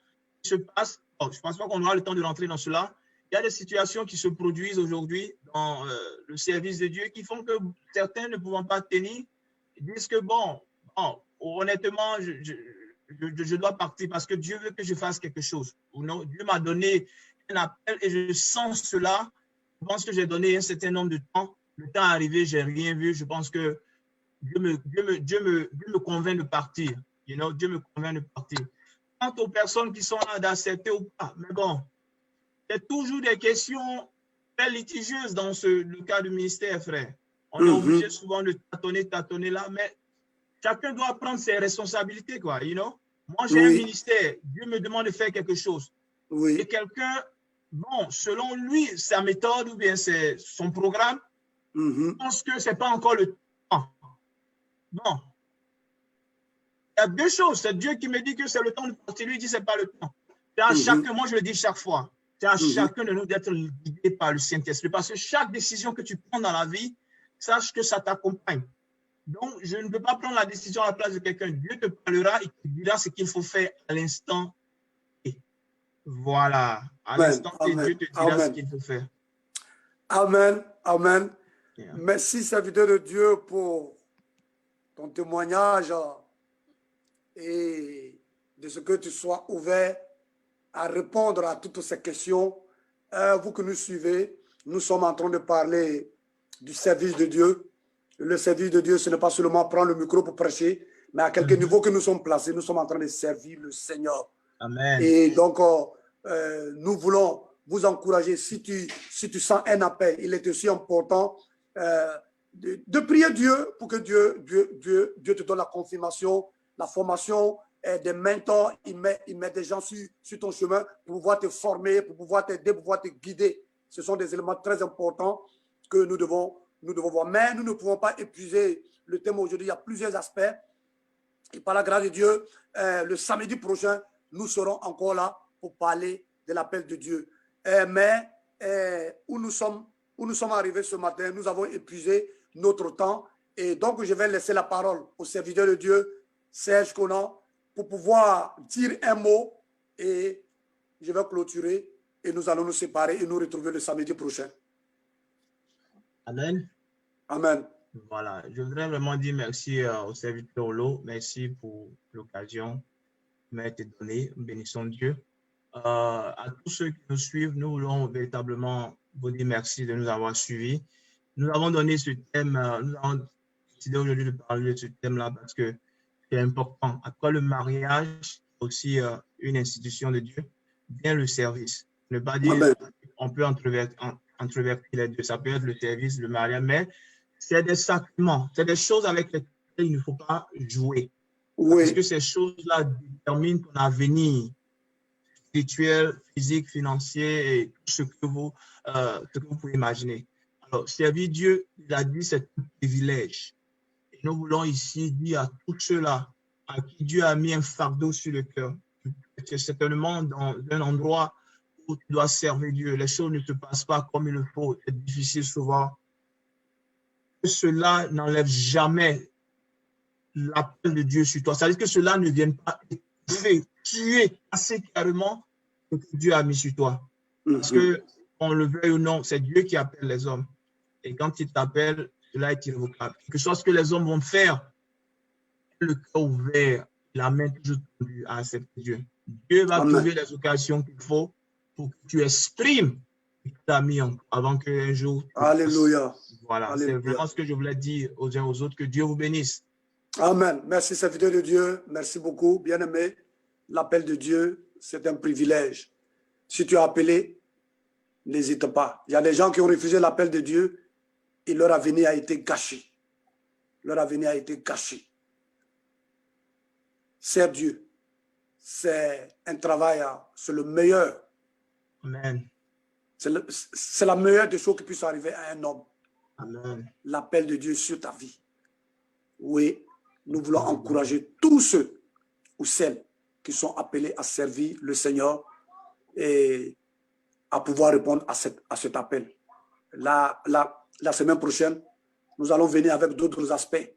qui se passent. Oh, je ne pense pas qu'on aura le temps de rentrer dans cela. Il y a des situations qui se produisent aujourd'hui dans le service de Dieu qui font que certains ne pouvant pas tenir disent que bon honnêtement, je dois partir parce que Dieu veut que je fasse quelque chose. Ou non, Dieu m'a donné un appel et je sens cela. Je pense que j'ai donné un certain nombre de temps. Le temps est arrivé, je n'ai rien vu. Je pense que Dieu me convainc de partir. You know, Dieu me convainc de partir. Quant aux personnes qui sont là d'accepter ou pas, mais bon, il y a toujours des questions très litigieuses dans le cas du ministère, frère. On est obligé souvent de tâtonner là, mais chacun doit prendre ses responsabilités, quoi, you know. Moi, j'ai un ministère. Dieu me demande de faire quelque chose. Et quelqu'un, bon, selon lui, sa méthode ou bien son programme, je pense que ce n'est pas encore le temps. Bon. Il y a deux choses. C'est Dieu qui me dit que c'est le temps de partir. Lui dit que ce n'est pas le temps. C'est à chacun, moi je le dis chaque fois, c'est à chacun de nous d'être guidé par le Saint-Esprit. Parce que chaque décision que tu prends dans la vie, sache que ça t'accompagne. Donc, je ne peux pas prendre la décision à la place de quelqu'un. Dieu te parlera et te dira ce qu'il faut faire à l'instant T. Voilà. À l'instant T, Dieu te dira ce qu'il faut faire. Amen. Amen. Yeah. Merci, serviteur de Dieu, pour ton témoignage et de ce que tu sois ouvert à répondre à toutes ces questions. Vous que nous suivez, nous sommes en train de parler du service de Dieu. Le service de Dieu, ce n'est pas seulement prendre le micro pour prêcher, mais à quelque niveau que nous sommes placés, nous sommes en train de servir le Seigneur. Amen. Et donc, nous voulons vous encourager, si tu sens un appel, il est aussi important de prier Dieu pour que Dieu te donne la confirmation, la formation, des mentors, il met des gens sur ton chemin pour pouvoir te former, pour pouvoir t'aider, pour pouvoir te guider. Ce sont des éléments très importants que nous devons voir. Mais nous ne pouvons pas épuiser le thème aujourd'hui. Il y a plusieurs aspects. Et par la grâce de Dieu, le samedi prochain, nous serons encore là pour parler de l'appel de Dieu. Mais où nous sommes arrivés ce matin, nous avons épuisé notre temps. Et donc, je vais laisser la parole au serviteur de Dieu, Serge Conan, pour pouvoir dire un mot. Et je vais clôturer et nous allons nous séparer et nous retrouver le samedi prochain. Amen. Amen. Voilà, je voudrais vraiment dire merci au serviteur Olo. Merci pour l'occasion qui m'a été donnée. Bénissons Dieu. À tous ceux qui nous suivent, nous voulons véritablement vous dire merci de nous avoir suivis. Nous avons donné ce thème, nous avons décidé aujourd'hui de parler de ce thème-là parce que c'est important. Après le mariage, aussi une institution de Dieu, bien le service. Ne pas dire on peut entrevertir les deux. Ça peut être le service, le mariage, mais c'est des sacrements, c'est des choses avec lesquelles il ne faut pas jouer. Oui. Parce que ces choses-là déterminent ton avenir spirituel, physique, financier et tout ce que vous pouvez imaginer. Alors, servir Dieu, il a dit, c'est un privilège. Et nous voulons ici dire à tous ceux-là à qui Dieu a mis un fardeau sur le cœur, que certainement dans un endroit où tu dois servir Dieu, les choses ne te passent pas comme il le faut, c'est difficile souvent. Que cela n'enlève jamais l'appel de Dieu sur toi. C'est-à-dire que cela ne vienne pas tuer assez carrément ce que Dieu a mis sur toi. Parce que, on le veuille ou non, c'est Dieu qui appelle les hommes. Et quand il t'appelle, cela est irrévocable. Quelque chose que les hommes vont faire, le cœur ouvert, la main toujours tendue à accepter Dieu. Dieu va trouver les occasions qu'il faut pour que tu exprimes ce qu'il t'a mis avant qu'un jour... Alléluia. Voilà, c'est vraiment ce que je voulais dire aux uns aux autres. Que Dieu vous bénisse. Amen. Merci, serviteur de Dieu. Merci beaucoup, bien-aimé. L'appel de Dieu, c'est un privilège. Si tu as appelé, n'hésite pas. Il y a des gens qui ont refusé l'appel de Dieu et leur avenir a été gâché. Leur avenir a été gâché. C'est Dieu. C'est un travail, c'est le meilleur. Amen. C'est la meilleure des choses qui puissent arriver à un homme. Amen. L'appel de Dieu sur ta vie. Oui, nous voulons encourager tous ceux ou celles qui sont appelés à servir le Seigneur et à pouvoir répondre à cet appel. La semaine prochaine, nous allons venir avec d'autres aspects.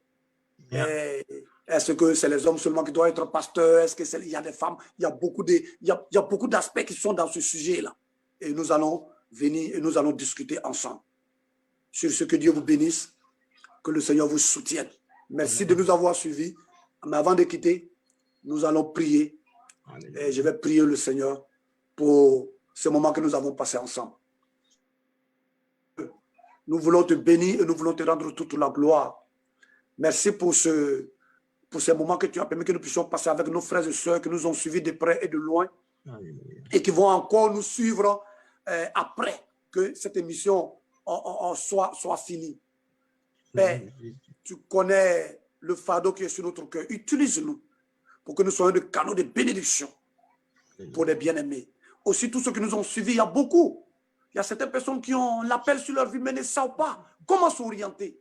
Est-ce que c'est les hommes seulement qui doivent être pasteurs? Est-ce qu'il y a des femmes? Il y a beaucoup d'aspects qui sont dans ce sujet-là. Et nous allons venir et nous allons discuter ensemble. Sur ce, que Dieu vous bénisse, que le Seigneur vous soutienne. Merci de nous avoir suivis. Mais avant de quitter, nous allons prier. Et je vais prier le Seigneur pour ce moment que nous avons passé ensemble. Nous voulons te bénir et nous voulons te rendre toute la gloire. Merci pour ces moments que tu as permis que nous puissions passer avec nos frères et sœurs qui nous ont suivis de près et de loin et qui vont encore nous suivre après que cette émission soit finie. Père, tu connais le fardeau qui est sur notre cœur. Utilise-nous pour que nous soyons des canaux de bénédiction pour les bien-aimés. Aussi, tous ceux qui nous ont suivis, il y a beaucoup. Il y a certaines personnes qui ont l'appel sur leur vie, mais ne savent pas comment s'orienter.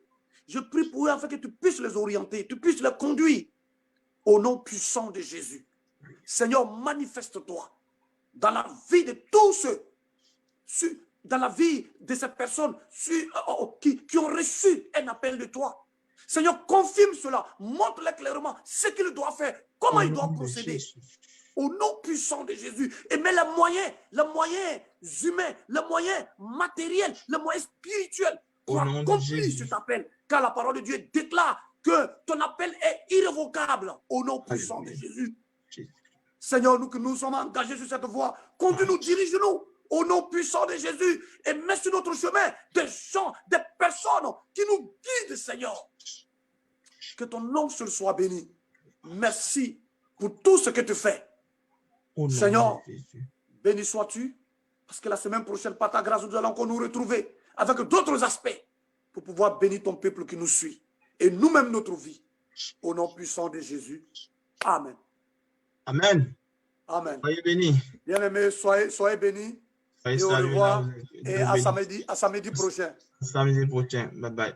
Je prie pour eux afin que tu puisses les orienter, tu puisses les conduire au nom puissant de Jésus. Seigneur, manifeste-toi dans la vie de tous ceux, dans la vie de ces personnes qui ont reçu un appel de toi. Seigneur, confirme cela, montre-les clairement ce qu'ils doivent faire, comment ils doivent procéder. Au nom puissant de Jésus. Et mets les moyens humains, les moyens matériels, les moyens spirituels pour accomplir cet appel. Car la parole de Dieu déclare que ton appel est irrévocable au nom puissant de Jésus. Seigneur, nous que nous sommes engagés sur cette voie, conduis-nous, dirige-nous au nom puissant de Jésus et mets sur notre chemin des gens, des personnes qui nous guident, Seigneur. Que ton nom seul soit béni. Merci pour tout ce que tu fais. Seigneur, béni sois-tu, parce que la semaine prochaine, par ta grâce, nous allons encore nous retrouver avec d'autres aspects pour pouvoir bénir ton peuple qui nous suit et nous-mêmes notre vie. Au nom puissant de Jésus. Amen. Amen. Amen. Soyez bénis. Bien-aimés, soyez bénis. Et au revoir. Et à samedi prochain. Samedi prochain. Bye bye.